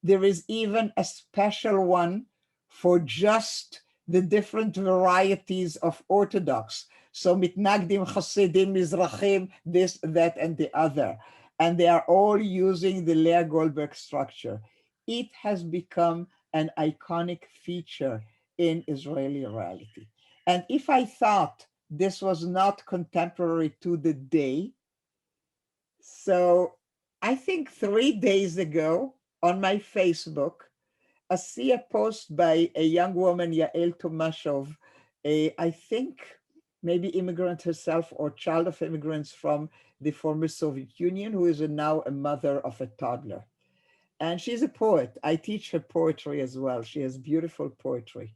There is even a special one for just the different varieties of Orthodox. So mitnagdim, Hasidim, Mizrahim, this, that, and the other. And they are all using the Leah Goldberg structure. It has become an iconic feature in Israeli reality. And if I thought this was not contemporary to the day, so I think 3 days ago on my Facebook, I see a post by a young woman, Yael Tomashov, I think maybe immigrant herself or child of immigrants from the former Soviet Union, who is now a mother of a toddler. And she's a poet. I teach her poetry as well. She has beautiful poetry.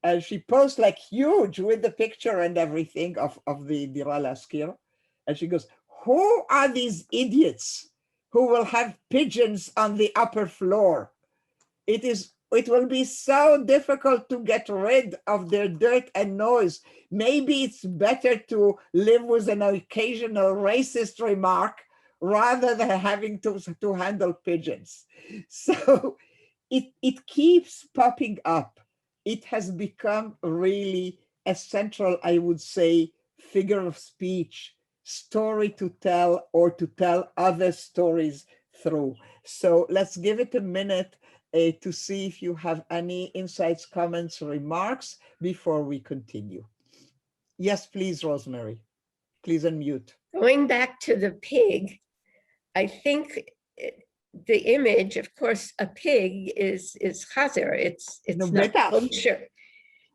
And she posts like huge with the picture and everything of the Dir al-Haskir. And she goes, who are these idiots who will have pigeons on the upper floor? It will be so difficult to get rid of their dirt and noise. Maybe it's better to live with an occasional racist remark rather than having to handle pigeons. So it keeps popping up. It has become really a central, I would say, figure of speech, story to tell or to tell other stories through. So let's give it a minute to see if you have any insights, comments, remarks before we continue. Yes, please, Rosemary. Please unmute. Going back to the pig, I think the image, of course, a pig is chazer. It's No, not better. kosher.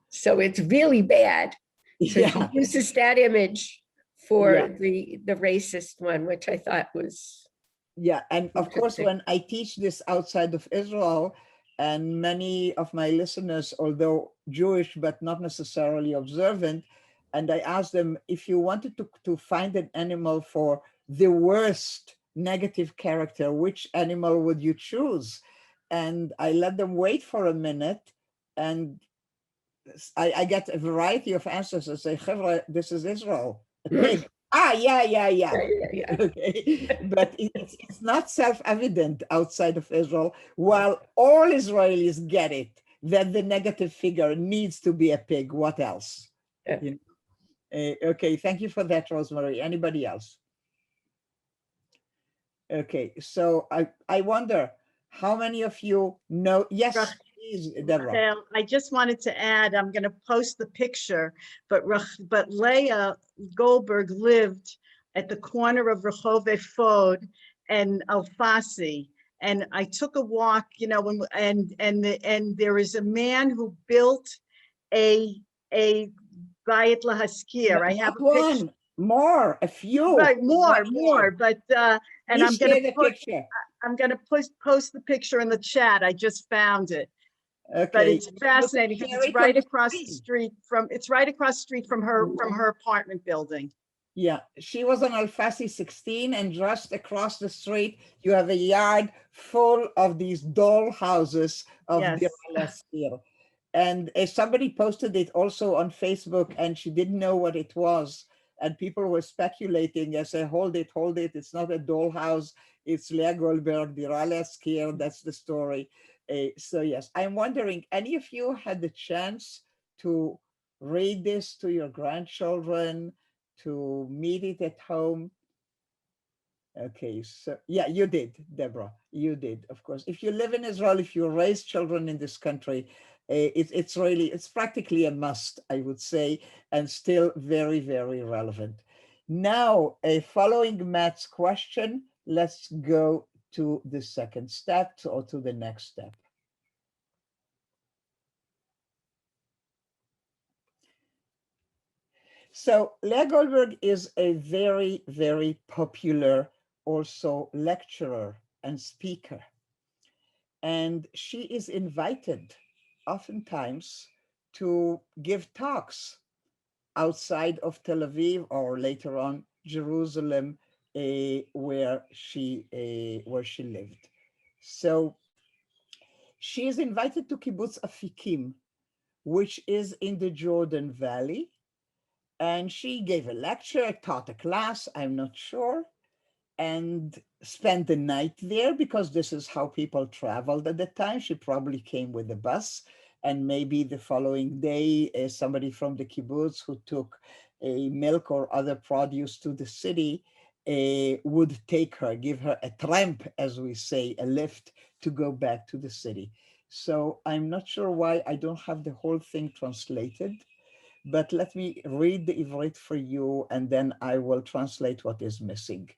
So it's really bad. So she Yeah. uses that image for Yeah. the racist one, which I thought was Yeah, and of course, interesting. when I teach this outside of Israel, and many of my listeners, although Jewish but not necessarily observant, and I ask them, if you wanted to find an animal for the worst negative character, which animal would you choose? And I let them wait for a minute, and I get a variety of answers. I say, "Chevra, this is Israel, a pig." Ah, yeah. Yeah. Okay, but it's not self-evident outside of Israel, while all Israelis get it that the negative figure needs to be a pig. What else? Yeah. You know? Okay, thank you for that, Rosemary. Anybody else? Okay, so I wonder how many of you know? Yes, please, Deborah. I just wanted to add, I'm going to post the picture, but Leah Goldberg lived at the corner of Rehov Efod and Alfasi. And I took a walk, you know, and there is a man who built a Bayit Lahaskir. I have a picture. One more, a few. Right, more, but and Please share the picture. I'm going to post the picture in the chat. I just found it. Okay. But it's fascinating because it's right across the street from her apartment building. Yeah, she was on Alfasi 16, and just across the street, you have a yard full of these doll houses of Yes. Dir. And somebody posted it also on Facebook, and she didn't know what it was. And people were speculating. I say, hold it. It's not a dollhouse. It's Leah Goldberg, that's the story. So yes, I'm wondering, any of you had the chance to read this to your grandchildren, to meet it at home? Okay, so yeah, you did, Deborah. You did, of course. If you live in Israel, if you raise children in this country, it's practically a must, I would say, and still very, very relevant. Now, following Matt's question, let's go to the second step or to the next step. So Leah Goldberg is a very, very popular also lecturer and speaker. And she is invited oftentimes to give talks outside of Tel Aviv or later on Jerusalem, where she lived. So she is invited to Kibbutz Afikim, which is in the Jordan Valley. And she gave a lecture, taught a class, I'm not sure, and spent the night there because this is how people traveled at the time. She probably came with a bus, and maybe the following day, somebody from the kibbutz who took a milk or other produce to the city would take her, give her a tramp, as we say, a lift to go back to the city. So I'm not sure why I don't have the whole thing translated, but let me read the Ivrit for you, and then I will translate what is missing.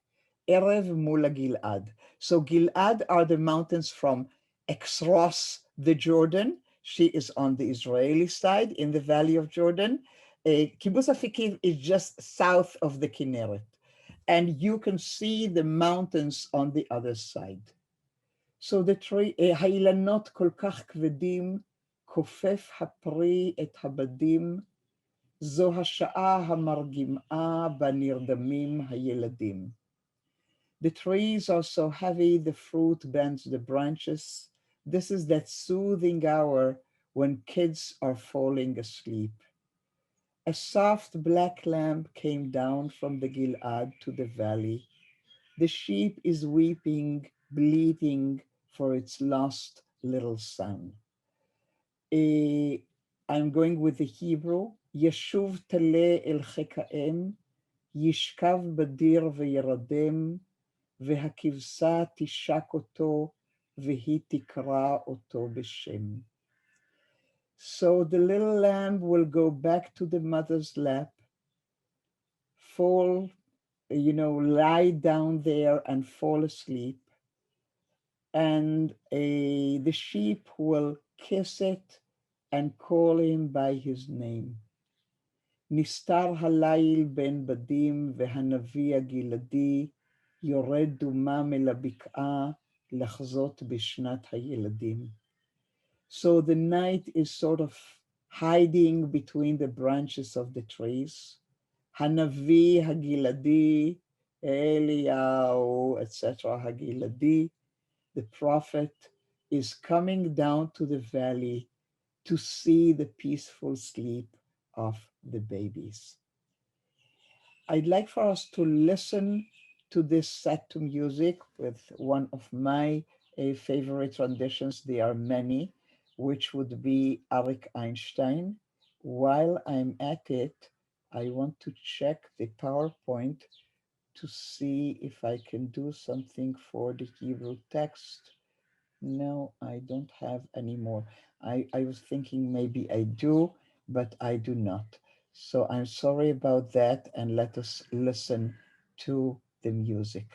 Erev Mula Gilad. So Gilad are the mountains from across the Jordan. She is on the Israeli side in the Valley of Jordan. Kibbutz Afikim is just south of the Kinneret, and you can see the mountains on the other side. So the tree, האילנות כל כך כבדים, כופף הפרי את הבדים, זו השעה המרגמאה בנרדמים הילדים. The trees are so heavy, the fruit bends the branches. This is that soothing hour when kids are falling asleep. A soft black lamb came down from the Gilad to the valley. The sheep is weeping, bleating for its lost little son. I'm going with the Hebrew. Yeshuv tale el chekaem, yishkav badir v'yeradim, והכבשה תשק אותו, והיא תקרא אותו בשם. So the little lamb will go back to the mother's lap, fall, lie down there and fall asleep. and the sheep will kiss it and call him by his name. נסתר הליל בין בדים והנביא הגלעדי יורד דומם אל הבקעה לחזות בשנת הילדים. So the night is sort of hiding between the branches of the trees. הנביא הגלעדי, אליהו, etc. הגלעדי, the prophet, is coming down to the valley to see the peaceful sleep of the babies. I'd like for us to listen to this set to music with one of my favorite renditions. There are many, which would be Arik Einstein. While I'm at it, I want to check the PowerPoint to see if I can do something for the Hebrew text. No, I don't have any more. I was thinking maybe I do, but I do not. So I'm sorry about that, and let us listen to the music.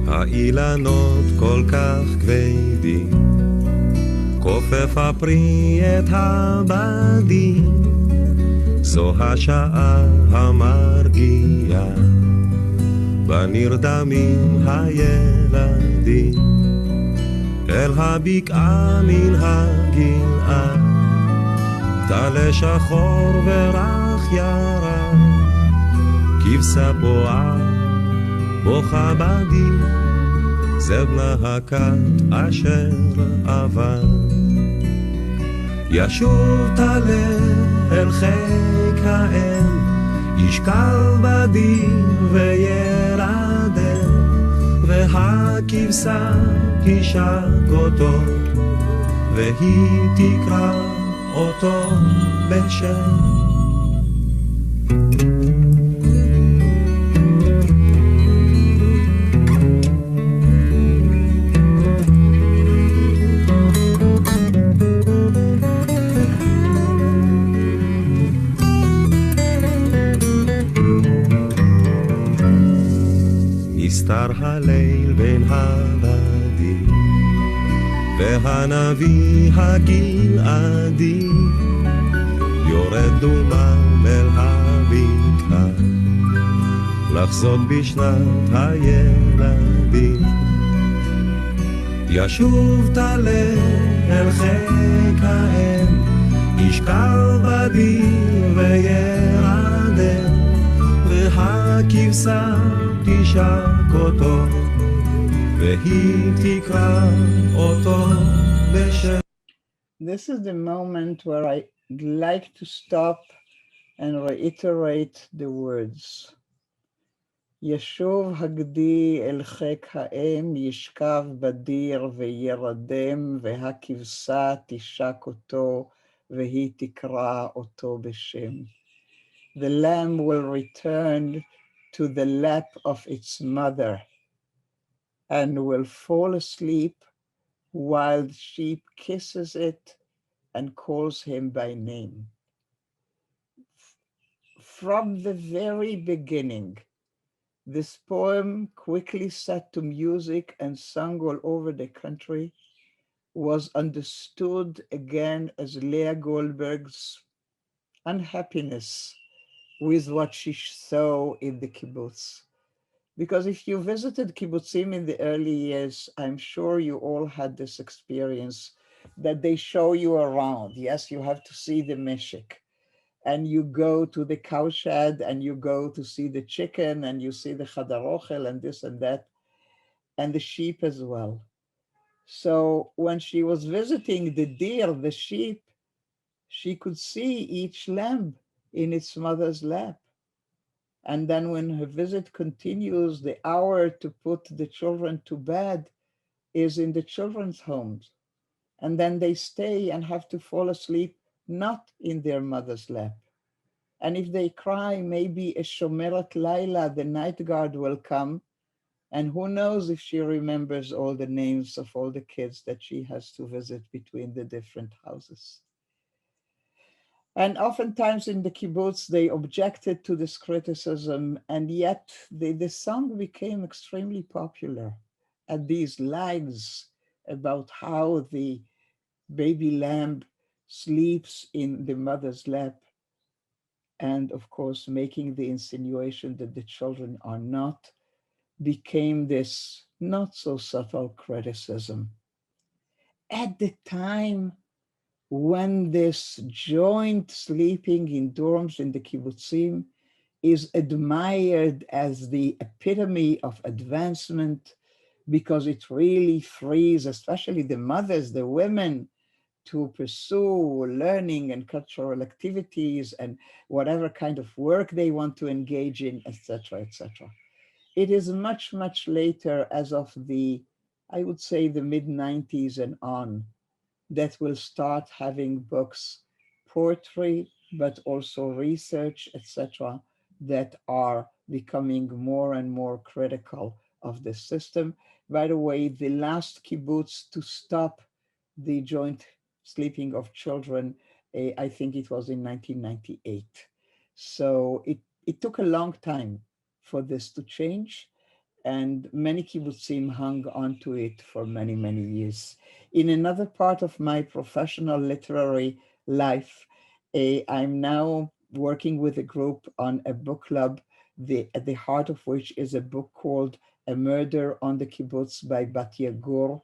האילנות כל כך כבדים, כופף הפרי את הבדים, זו השעה המרגיעה, בנרדמים הילדים, אל הבקעה מן הגלעד, טלה שחור ורח ירד, כבשה פועה בוכה בדים, זה בנה הכת אשר עבר. ישוב טלה אל חיק האם, ישכב בדיר וילדם, והכבשה תשק אותו, והיא תקרא אותו בשם. נסתר הליל בין הבדים, והנביא הגלעדי יורד דומם אל הבקעה, לחזות בשנת הילדים. ישוב טלה אל חיק האם, ישכב בדיר וירדם, והכבשה תשק אותו, והיא תקרא אותו בשם. This is the moment where I'd like to stop and reiterate the words. ישוב הגדי אל חיק האם, ישכב בדיר וירדם, והכבשה תשק אותו, והיא תקרא אותו בשם. The lamb will return to the lap of its mother and will fall asleep while the sheep kisses it and calls him by name. From the very beginning, this poem, quickly set to music and sung all over the country, was understood again as Leah Goldberg's unhappiness with what she saw in the kibbutz. Because if you visited kibbutzim in the early years, I'm sure you all had this experience that they show you around. Yes, you have to see the meshek, and you go to the cow shed, and you go to see the chicken, and you see the chadar ochel, and this and that, and the sheep as well. So when she was visiting the deer, the sheep, she could see each lamb in its mother's lap. And then when her visit continues, the hour to put the children to bed is in the children's homes. And then they stay and have to fall asleep not in their mother's lap. And if they cry, maybe a shomeret laila, the night guard, will come And who knows if she remembers all the names of all the kids that she has to visit between the different houses. And oftentimes in the kibbutz, they objected to this criticism, and yet the song became extremely popular. And these lines about how the baby lamb sleeps in the mother's lap, and of course, making the insinuation that the children are not, became this not so subtle criticism. At the time when this joint sleeping in dorms in the kibbutzim is admired as the epitome of advancement, because it really frees, especially the mothers, the women, to pursue learning and cultural activities and whatever kind of work they want to engage in, etc., etc. It is much, much later, as of the, I would say, the mid-90s and on, that will start having books, poetry, but also research, etc., that are becoming more and more critical of the system. By the way, the last kibbutz to stop the joint sleeping of children, I think it was in 1998. So it took a long time for this to change, and many kibbutzim hung on to it for many, many years. In another part of my professional literary life, I'm now working with a group on a book club, at the heart of which is a book called A Murder on the Kibbutz by Batya Gur.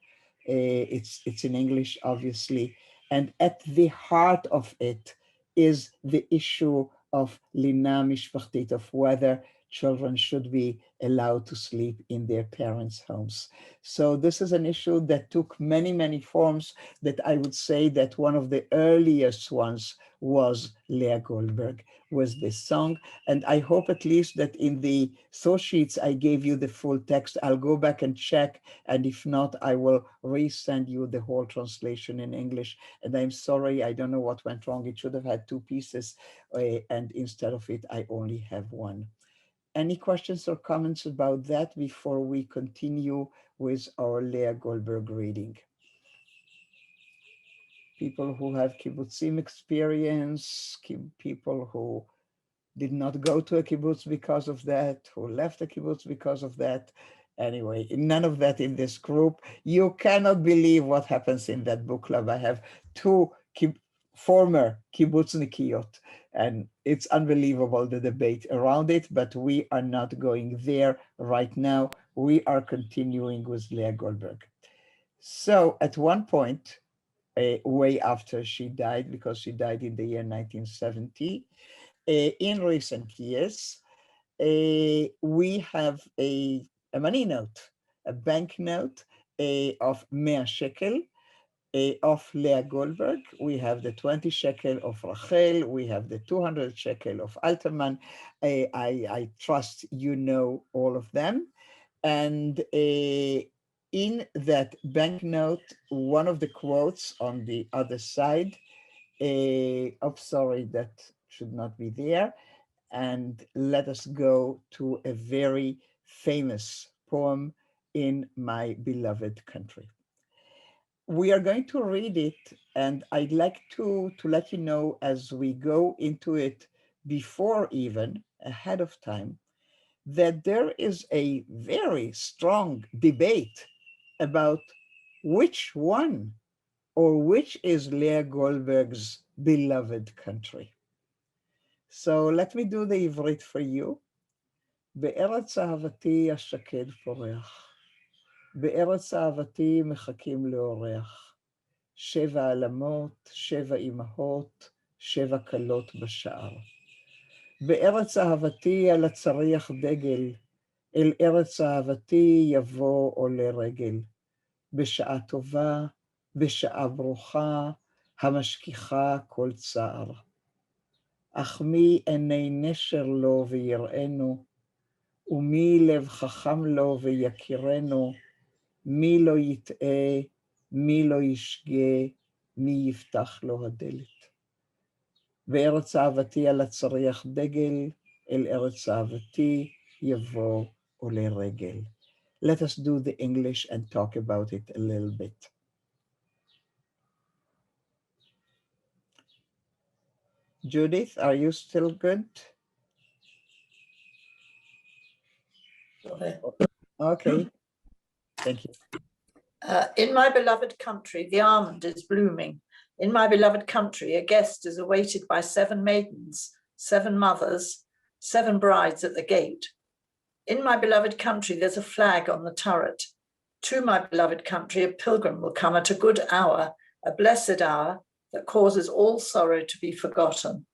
It's in English, obviously. And at the heart of it is the issue of lina mishpachtit, of whether children should be allowed to sleep in their parents' homes. So this is an issue that took many, many forms, that I would say that one of the earliest ones was Leah Goldberg, was this song. And I hope at least that in the source sheets, I gave you the full text. I'll go back and check. And if not, I will resend you the whole translation in English. And I'm sorry, I don't know what went wrong. It should have had two pieces. And instead of it, I only have one. Any questions or comments about that before we continue with our Leah Goldberg reading? People who have kibbutzim experience, people who did not go to a kibbutz because of that, who left a kibbutz because of that. Anyway, none of that in this group. You cannot believe what happens in that book club. I have two former kibbutznikiyot, and it's unbelievable, the debate around it, but we are not going there right now. We are continuing with Leah Goldberg. So at one point, way after she died, because she died in the year 1970, in recent years, we have a money note, a bank note of 100 shekel, of Leah Goldberg. We have the 20 shekel of Rachel. We have the 200 shekel of Alterman. I trust you know all of them. And in that banknote, one of the quotes on the other side, oh, sorry, that should not be there. And let us go to a very famous poem in my beloved country. We are going to read it, and I'd like to let you know as we go into it, before even, ahead of time, that there is a very strong debate about which one or which is Leah Goldberg's beloved country. So let me do the Ivrit for you. בארץ אהבתי השקד פורח. בארץ אהבתי מחכים לאורח, 7 עלמות, 7 אמהות, 7 כלות בשער. בארץ אהבתי על הצריח דגל, אל ארץ אהבתי יבוא עולה רגל, בשעה טובה, בשעה ברוכה, המשכיחה כל צער. אך מי עיני נשר לו ויראנו, ומי לב חכם לו ויכירנו, מי לא יטעה, מי לא ישגה, מי יפתח לו הדלת. בארץ אהבתי על הצריח דגל, אל ארץ אהבתי יבוא עולה רגל. Let us do the English and talk about it a little bit. Judith, are you still good? Okay, thank you. In my beloved country, the almond is blooming. In my beloved country, a guest is awaited by 7 maidens, 7 mothers, 7 brides at the gate. In my beloved country, there's a flag on the turret. To my beloved country, a pilgrim will come at a good hour, a blessed hour that causes all sorrow to be forgotten.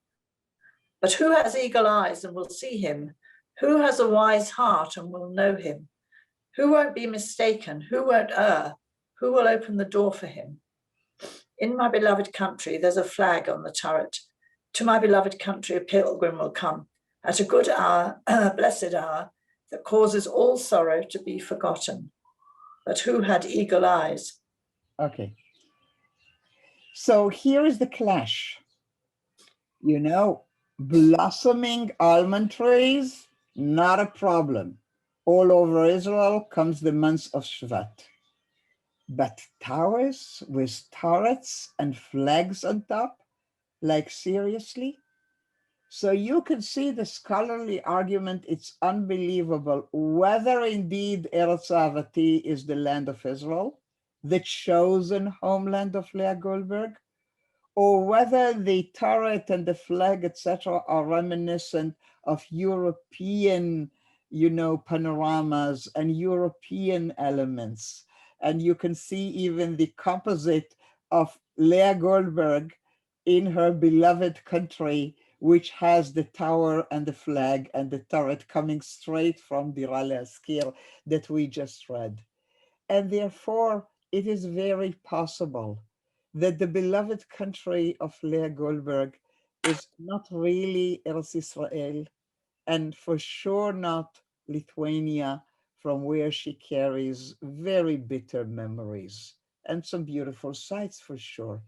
But who has eagle eyes and will see him? Who has a wise heart and will know him? Who won't be mistaken? Who won't err? Who will open the door for him? In my beloved country, there's a flag on the turret. To my beloved country, a pilgrim will come at a good hour, a blessed hour that causes all sorrow to be forgotten. But who had eagle eyes? Okay. So here is the clash. You know, blossoming almond trees, not a problem. All over Israel comes the month of Shvat. But towers with turrets and flags on top, like seriously? So you can see the scholarly argument, it's unbelievable, whether indeed Eretz Ahavati is the land of Israel, the chosen homeland of Leah Goldberg, or whether the turret and the flag, etc., are reminiscent of European, panoramas and European elements. And you can see even the composite of Leah Goldberg in her beloved country, which has the tower and the flag and the turret coming straight from the Dira Le'Azkir that we just read. And therefore, it is very possible that the beloved country of Leah Goldberg is not really Eretz Israel, and for sure not Lithuania, from where she carries very bitter memories and some beautiful sights for sure.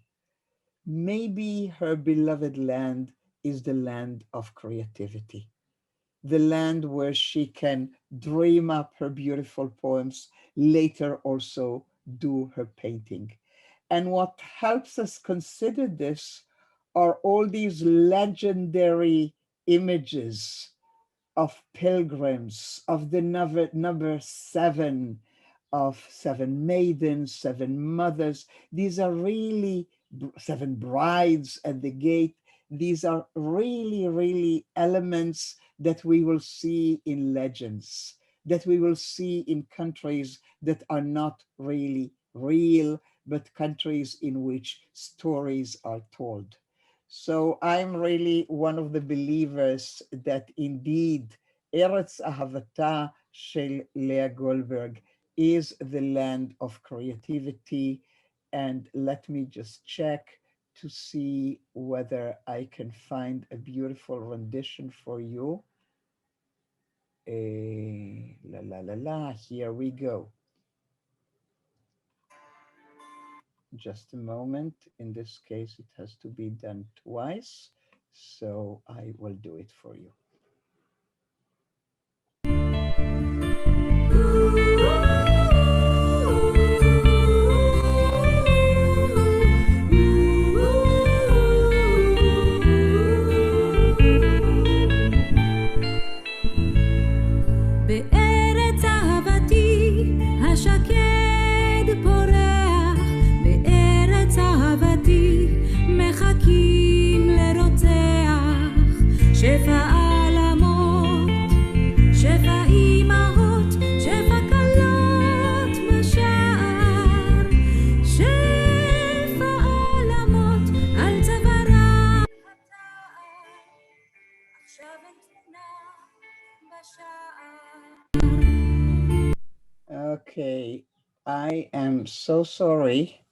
Maybe her beloved land is the land of creativity, the land where she can dream up her beautiful poems, later also do her painting. And what helps us consider this are all these legendary images of pilgrims, of the number 7, of 7 maidens, 7 mothers. These are really 7 brides at the gate. These are really, really elements that we will see in legends, that we will see in countries that are not really real, but countries in which stories are told. So I'm really one of the believers that indeed Eretz Ahavata shel Leah Goldberg is the land of creativity. And let me just check to see whether I can find a beautiful rendition for you. Here we go. Just a moment. In this case, it has to be done twice. So I will do it for you. בארץ אהבתי השקד פורח, בארץ אהבתי מחכים לרוצח, שפע עלמות, שפע אימהות, שפע כלות בשער, שפע עלמות על צווארה התער, עכשיו אין תמונה בשער. Okay, I am so sorry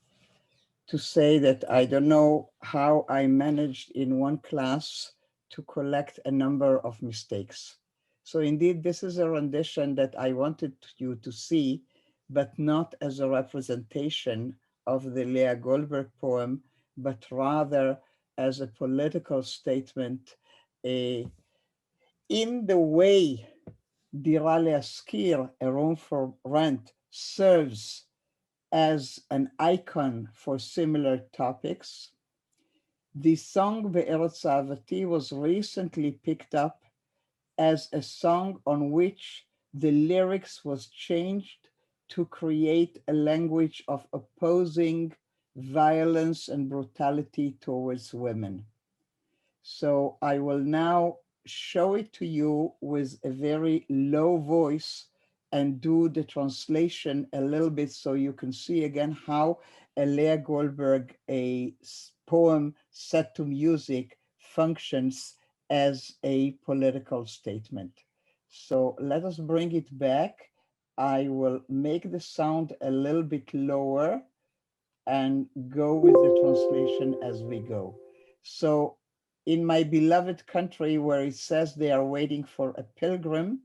to say that I don't know how I managed in one class to collect a number of mistakes. So indeed, this is a rendition that I wanted you to see, but not as a representation of the Leah Goldberg poem, but rather as a political statement in the way Dira Leaskir, a room for rent, serves as an icon for similar topics. The song Be'eretz Ahavati was recently picked up as a song on which the lyrics was changed to create a language of opposing violence and brutality towards women. So I will now show it to you with a very low voice and do the translation a little bit so you can see again how a Leah Goldberg, a poem set to music, functions as a political statement. So let us bring it back. I will make the sound a little bit lower and go with the translation as we go. So in my beloved country where it says they are waiting for a pilgrim,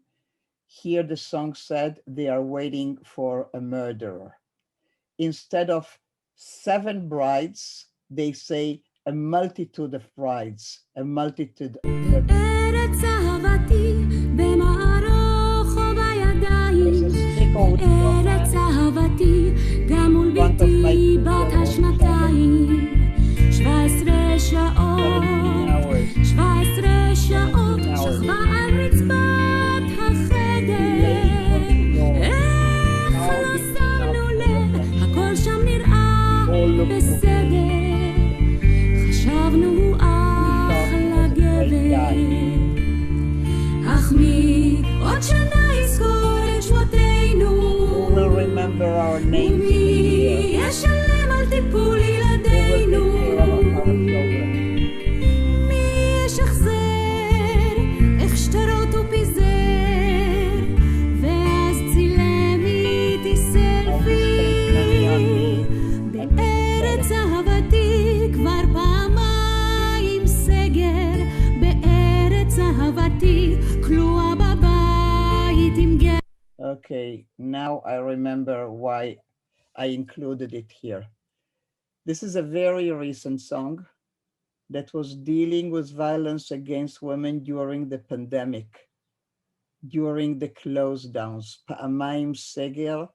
here the song said they are waiting for a murderer. Instead of 7 brides, they say a multitude of brides, a multitude of ארץ אהבתי במערוך ובידיים, ארץ אהבתי גם מול ביתי בת השנתיים, 17 שעות, 17 שעות שכבה על רצפת החדר, איך לא שמנו לב, הכל שם נראה בסדר, חשבנו אחלה גבר, אך מי עוד שנה יזכור את שמותינו, ומי ישלם על טיפול ילדינו, מי ישחזר איך שטרות הוא פיזר, ואז צילם איתי סלפי, בארץ אהבתי כבר פעמיים סגר, בארץ אהבתי כלואה בבית עם גר. Okay, now I remember why I included it here. This is a very recent song that was dealing with violence against women during the pandemic, during the close downs. Pa'amayim Seger,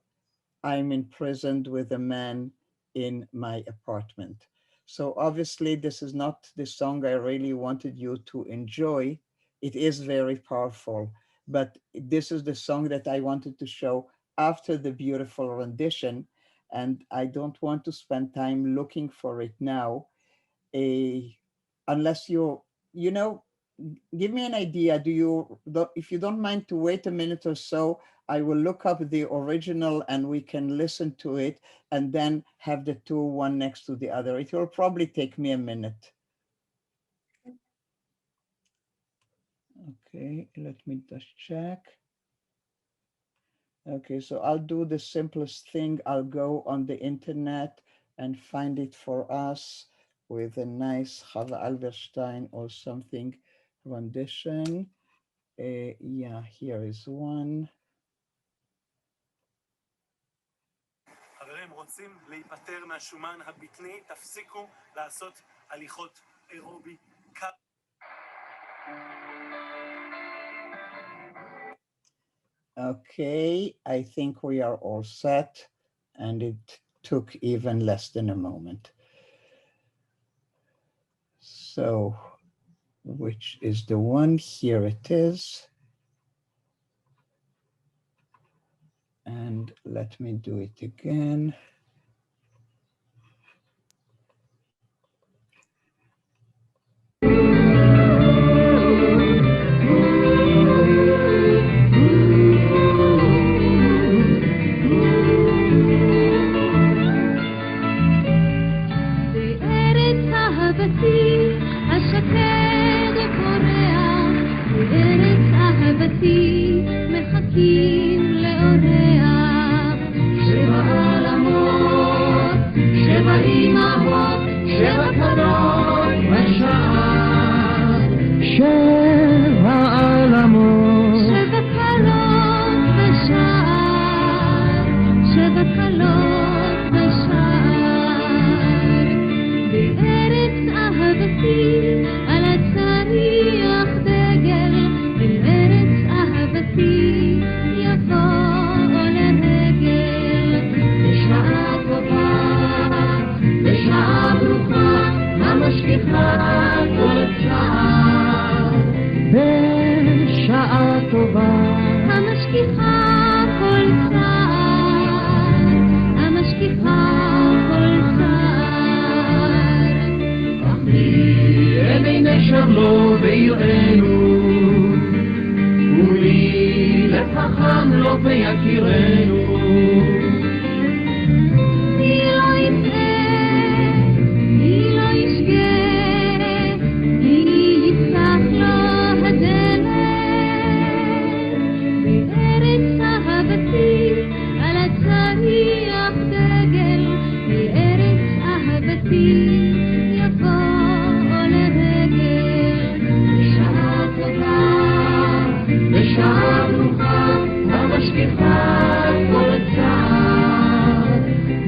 I'm imprisoned with a man in my apartment. So obviously this is not the song I really wanted you to enjoy. It is very powerful, but this is the song that I wanted to show after the beautiful rendition, and I don't want to spend time looking for it now. Unless you know, give me an idea. If you don't mind to wait a minute or so, I will look up the original and we can listen to it and then have the two one next to the other. It will probably take me a minute. Okay, let me just check. Okay, so I'll do the simplest thing. I'll go on the internet and find it for us with a nice Chava Alberstein or something rendition. Yeah, here is one. חברים, רוצים להיפטר מהשומן הבטני, תפסיקו לעשות הליכות אירובי. Okay, I think we are all set, and it took even less than a moment. So, which is the one? Here it is. And let me do it again. על הצריח דגל, אל ארץ אהבתי. טובה, המשכיחה כל צער, המשכיחה כל צער. עיני נשר לו בעירנו, ומי לב חכם לו ויכירנו. מי לא יטעה, מי לא ישגה, מי יפתח לו הדלת. בארץ אהבתי על הצריח דגל, בארץ אהבתי יבוא לרגל. בשעה טובה, בשעה ברוכה, המשכיחה כל צער.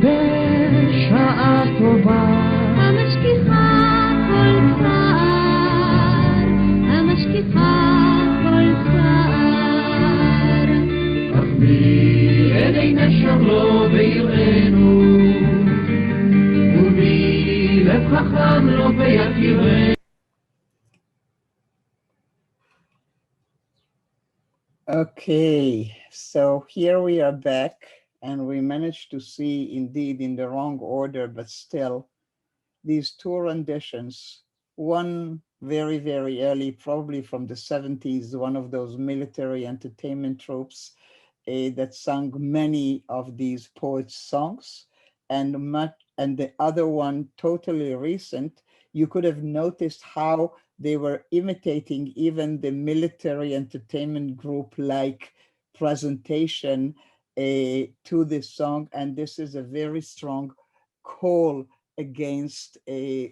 בשעה טובה, המשכיחה כל צער, המשכיחה כל צער. אך מי עיני נשר לו בעירנו, ומי לב חכם לו ויכירנו. Okay, so here we are back, and we managed to see, indeed in the wrong order, but still, these two renditions. One very, very early, probably from the 70s, one of those military entertainment troops that sang many of these poets' songs, and the other one totally recent. You could have noticed how they were imitating even the military entertainment group like presentation to this song. And this is a very strong call against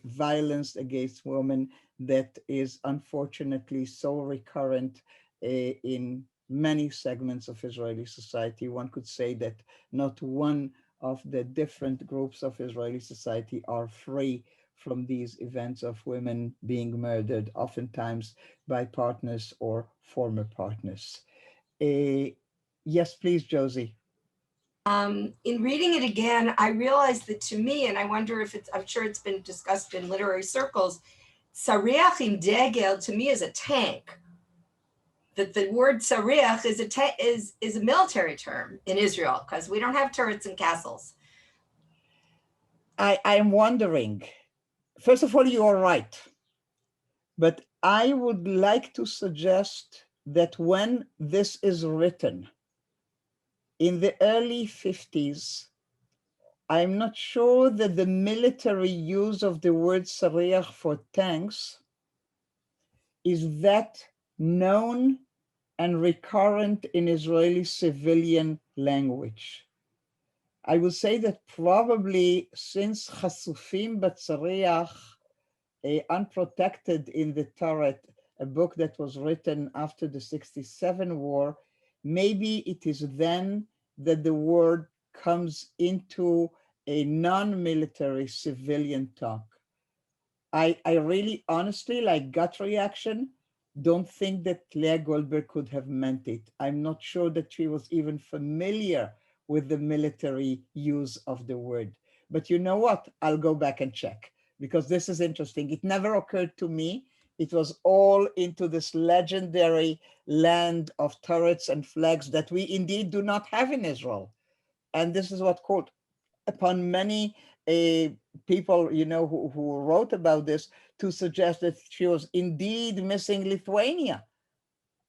violence against women that is unfortunately so recurrent in many segments of Israeli society. One could say that not one of the different groups of Israeli society are free from these events of women being murdered, oftentimes by partners or former partners. Yes, please, Josie. In reading it again, I realized that to me, and I wonder if I'm sure it's been discussed in literary circles, Sariach im Degel to me is a tank. That the word Sariach is a military term in Israel because we don't have turrets and castles. I'm wondering, first of all, you are right, but I would like to suggest that when this is written in the early 50s, I'm not sure that the military use of the word Sariach for tanks is that known and recurrent in Israeli civilian language. I would say that probably since Chasufim Batzariach, Unprotected in the Turret, a book that was written after the 67 war, maybe it is then that the word comes into a non-military civilian talk. I really honestly, like gut reaction, don't think that Leah Goldberg could have meant it. I'm not sure that she was even familiar with the military use of the word. But you know what? I'll go back and check because this is interesting. It never occurred to me. It was all into this legendary land of turrets and flags that we indeed do not have in Israel. And this is what called upon many people, you know, who wrote about this to suggest that she was indeed missing Lithuania.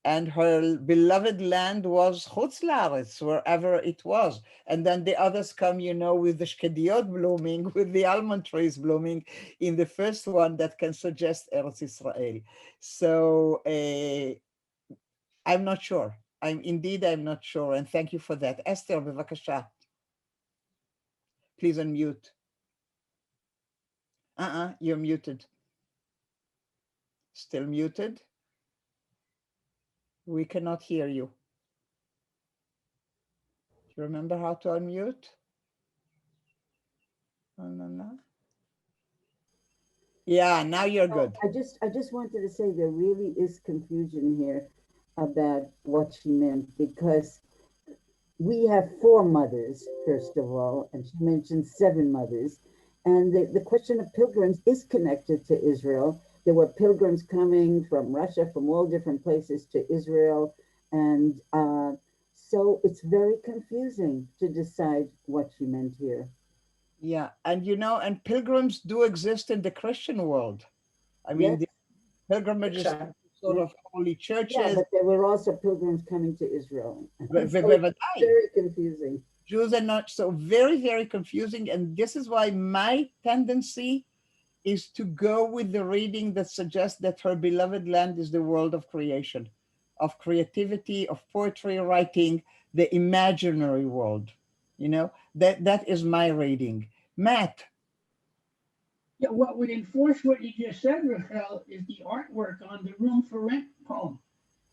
And her beloved land was Chutz La'aretz, wherever it was. And then the others come, you know, with the shkediot blooming, with the almond trees blooming in the first one that can suggest Eretz Israel. So I'm not sure. I'm not sure. And thank you for that. Esther, bevakasha. Please unmute. You're muted. Still muted? We cannot hear you. Do you remember how to unmute? No. Yeah, now you're good. I just wanted to say there really is confusion here about what she meant, because we have 4 mothers, first of all, and she mentioned 7 mothers. And the question of pilgrims is connected to Israel. There were pilgrims coming from Russia, from all different places to Israel. And so it's very confusing to decide what she meant here. Yeah, and and pilgrims do exist in the Christian world. I mean, Yes. the pilgrimages to sort of holy Yeah, churches. but there were also pilgrims coming to Israel. So it's Bevevadai. very confusing. Jews are not so very, very confusing. And this is why my tendency is to go with the reading that suggests that her beloved land is the world of creation, of creativity, of poetry writing, the imaginary world. That is my reading. Matt. Yeah, what would enforce what you just said, Rachel, is the artwork on the Room for Rent poem.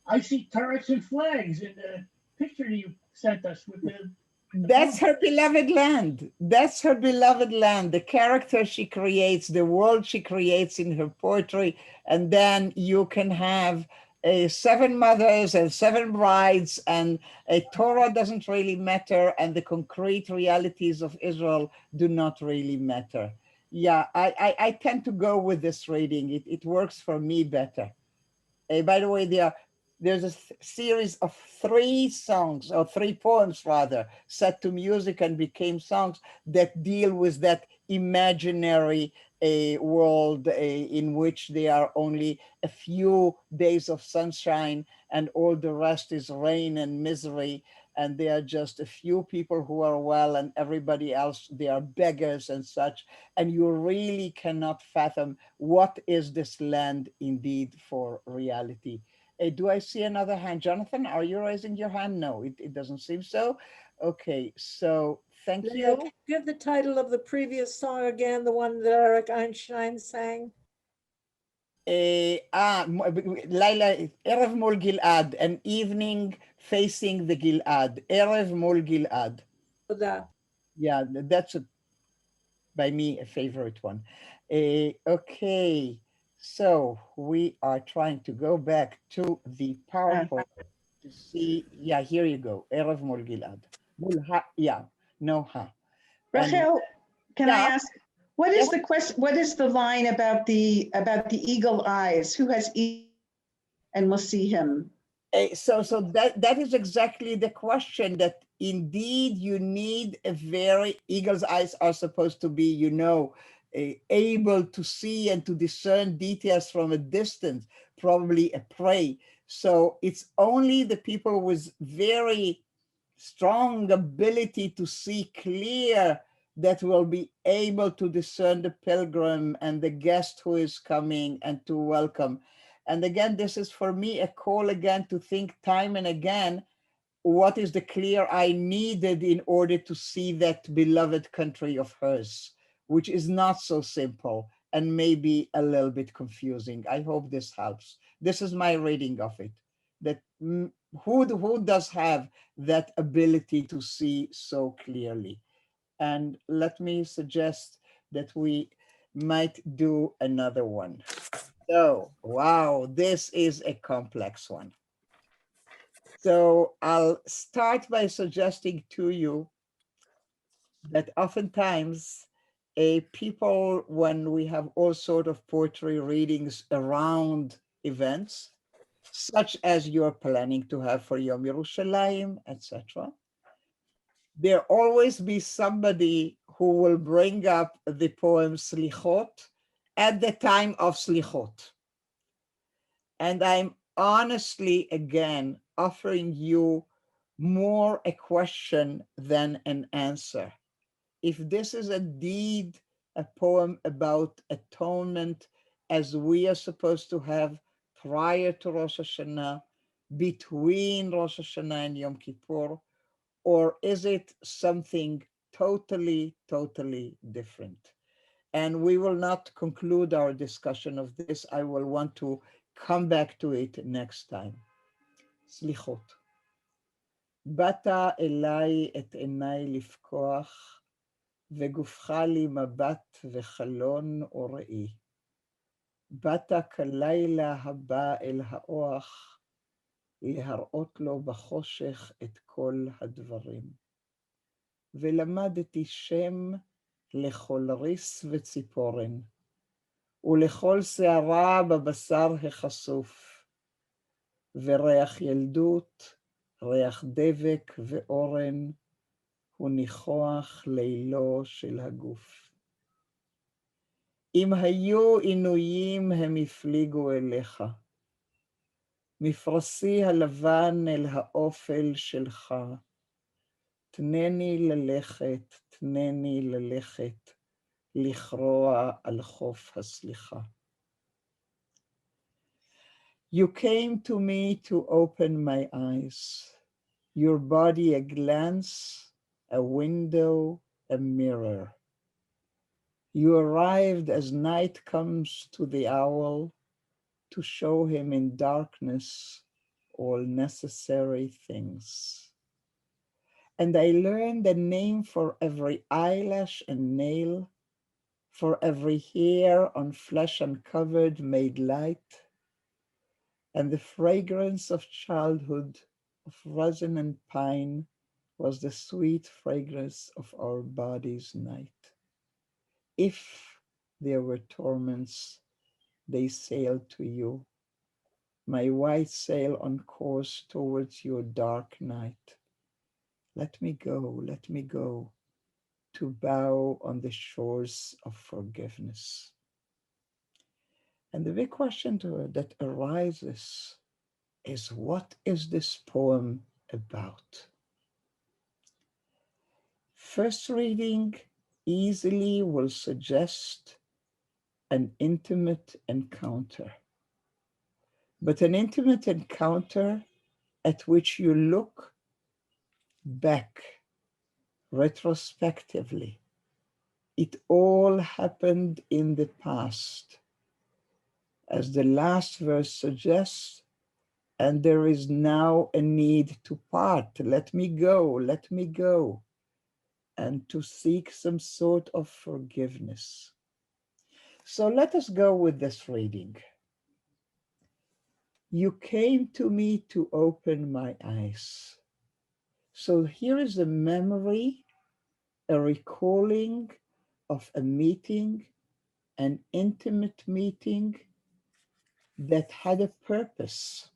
I see turrets and flags in the picture you sent us with the That's her beloved land. That's her beloved land. The character she creates, the world she creates in her poetry. And then you can have 7 mothers and 7 brides, and a Torah doesn't really matter, and the concrete realities of Israel do not really matter. Yeah, I tend to go with this reading. It works for me better. By the way, there's a series of 3 songs, or 3 poems rather, set to music and became songs that deal with that imaginary world in which there are only a few days of sunshine and all the rest is rain and misery, and there are just a few people who are well and everybody else, they are beggars and such, and you really cannot fathom what is this land indeed for reality. Do I see another hand? Jonathan, are you raising your hand? No, it doesn't seem so. Okay, so thank Leah, you. can you give the title of the previous song again, the one that Eric Einstein sang? Laila, Erev Mol Gilad, an evening facing the Gilad. Erev Mol Gilad. Yeah, that's by me a favorite one. Okay, so we are trying to go back to the PowerPoint to see. Yeah, here you go. Erev Mol Gilad. Yeah, no ha. Rachel, can I yeah. ask, what is the question? What is the line about the eagle eyes? Who has and will see him? So that is exactly the question, that indeed you need a very, eagle's eyes are supposed to be, able to see and to discern details from a distance, probably a prey. So it's only the people with very strong ability to see clear that will be able to discern the pilgrim and the guest who is coming and to welcome. And again, this is for me a call again to think time and again, what is the clear eye needed in order to see that beloved country of hers, which is not so simple and maybe a little bit confusing. I hope this helps. This is my reading of it, that who does have that ability to see so clearly? And let me suggest that we might do another one. So, wow, this is a complex one. So I'll start by suggesting to you that oftentimes people, when we have all sort of poetry readings around events, such as you're planning to have for Yom Yerushalayim, etc., there always be somebody who will bring up the poem Slichot at the time of Slichot. And I'm honestly, again, offering you more a question than an answer. If this is indeed a poem about atonement, as we are supposed to have prior to Rosh Hashanah, between Rosh Hashanah and Yom Kippur, or is it something totally, totally different? And we will not conclude our discussion of this. I will want to come back to it next time. Slichot. Bata elai et enai לפקוח, וגופך לי מבט וחלון וראי. באת כלילה הבא אל האוח, להראות לו בחושך את כל הדברים. ולמדתי שם לכל ריס וציפורן, ולכל שערה בבשר החשוף, וריח ילדות, ריח דבק ואורן, הוא ניחוח לילו של הגוף. אם היו עינויים הם הפליגו אליך, מפרשי הלבן אל האופל שלך, תנני ללכת, תנני ללכת, לכרוע על חוף הסליחה. You came to me to open my eyes, your body a glance, a window, a mirror. You arrived as night comes to the owl to show him in darkness all necessary things. And I learned a name for every eyelash and nail, for every hair on flesh uncovered made light, and the fragrance of childhood, of resin and pine, was the sweet fragrance of our bodies' night. If there were torments, they sailed to you, my white sail on course towards your dark night. Let me go, to bow on the shores of forgiveness. And the big question that arises is, what is this poem about? First reading easily will suggest an intimate encounter, but an intimate encounter at which you look back retrospectively. It all happened in the past, as the last verse suggests, and there is now a need to part. Let me go, and to seek some sort of forgiveness. So let us go with this reading. You came to me to open my eyes. So here is a memory, a recalling of a meeting, an intimate meeting that had a purpose.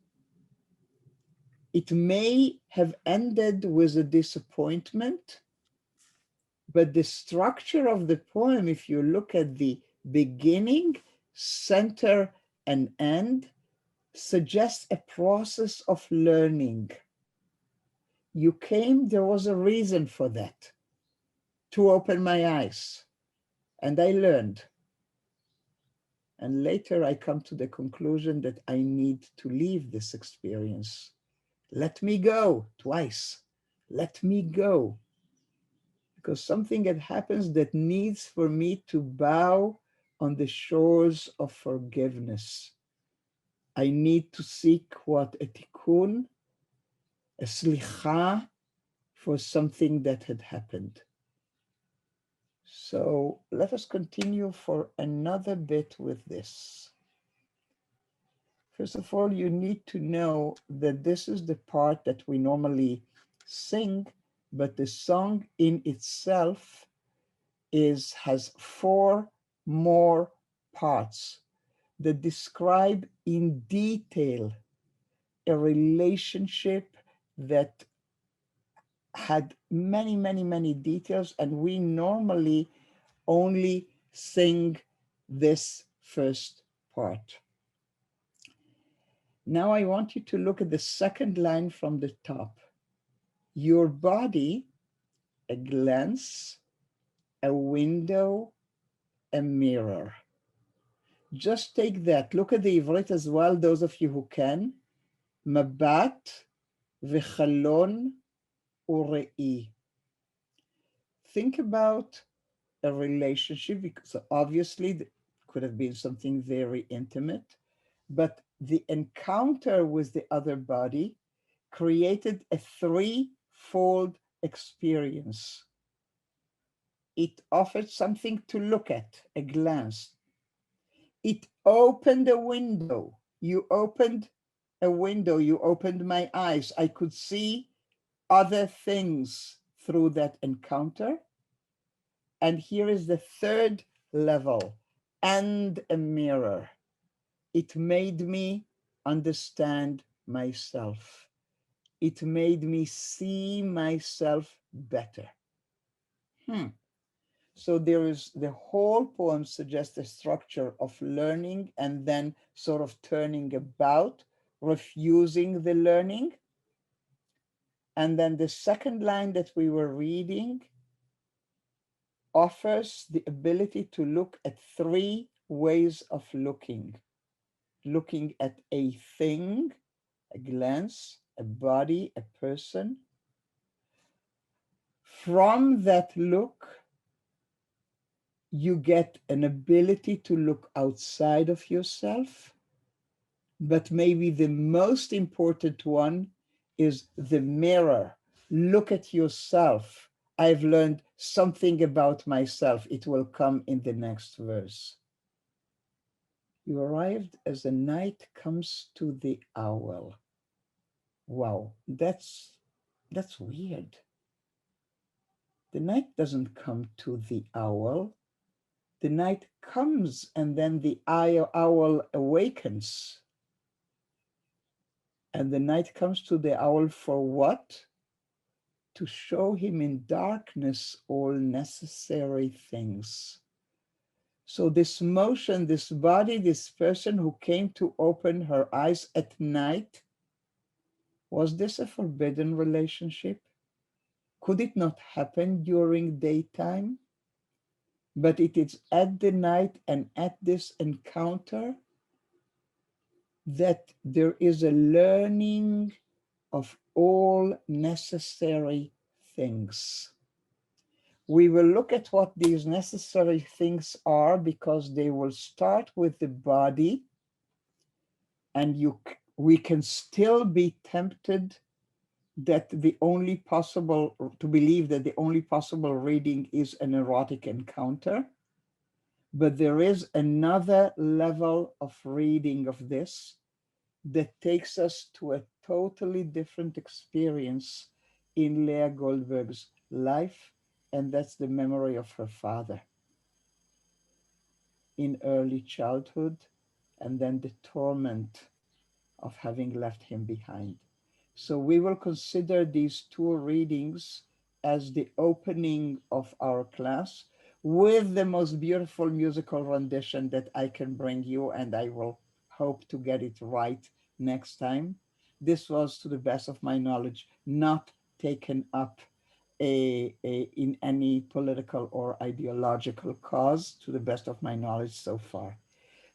It may have ended with a disappointment, but the structure of the poem, if you look at the beginning, center, and end, suggests a process of learning. You came, there was a reason for that, to open my eyes, and I learned. And later I come to the conclusion that I need to leave this experience. Let me go, twice. Let me go. Because something that happens that needs for me to bow on the shores of forgiveness. I need to seek what? A tikkun, a slicha for something that had happened. So let us continue for another bit with this. First of all, you need to know that this is the part that we normally sing, but the song in itself has 4 more parts that describe in detail a relationship that had many, many, many details, and we normally only sing this first part. Now I want you to look at the second line from the top. Your body, a glance, a window, a mirror. Just take that. Look at the Ivrit as well, those of you who can. Mabat v'chalon ure'i. Think about a relationship, because obviously it could have been something very intimate, but the encounter with the other body created a 3-fold experience. It offered something to look at, a glance. It opened a window. You opened a window, you opened my eyes. I could see other things through that encounter. And here is the 3rd level, and a mirror. It made me understand myself. It made me see myself better. So there is, the whole poem suggests a structure of learning and then sort of turning about, refusing the learning. And then the second line that we were reading offers the ability to look at three ways of looking. Looking at a thing, a glance, a body, a person. From that look, you get an ability to look outside of yourself, but maybe the most important one is the mirror. Look at yourself. I've learned something about myself. It will come in the next verse. You arrived as the night comes to the owl. Wow, that's weird. The night doesn't come to the owl. The night comes and then the owl awakens. And the night comes to the owl for what? To show him in darkness all necessary things. So this motion, this body, this person who came to open her eyes at night, was this a forbidden relationship? Could it not happen during daytime? But it is at the night and at this encounter that there is a learning of all necessary things. We will look at what these necessary things are because they will start with the body, and we can still be tempted that to believe that the only possible reading is an erotic encounter. But there is another level of reading of this that takes us to a totally different experience in Leah Goldberg's life, and that's the memory of her father in early childhood, and then the torment of having left him behind. So we will consider these two readings as the opening of our class with the most beautiful musical rendition that I can bring you, and I will hope to get it right next time. This was, to the best of my knowledge, not taken up in any political or ideological cause, to the best of my knowledge so far.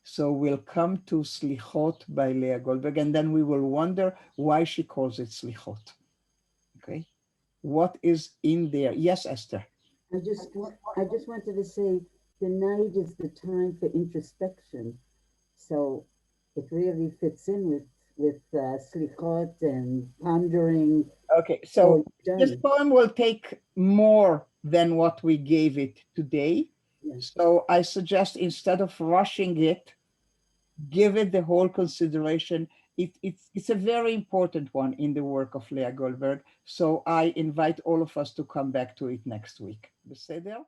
So we'll come to Slichot by Leah Goldberg, and then we will wonder why she calls it Slichot. Okay, what is in there? Yes, Esther. I just wanted to say the night is the time for introspection, so it really fits in with Slichot and pondering. Okay, so this poem will take more than what we gave it today. Yes. So I suggest, instead of rushing it, give it the whole consideration. It's a very important one in the work of Leah Goldberg. So I invite all of us to come back to it next week. Beseder?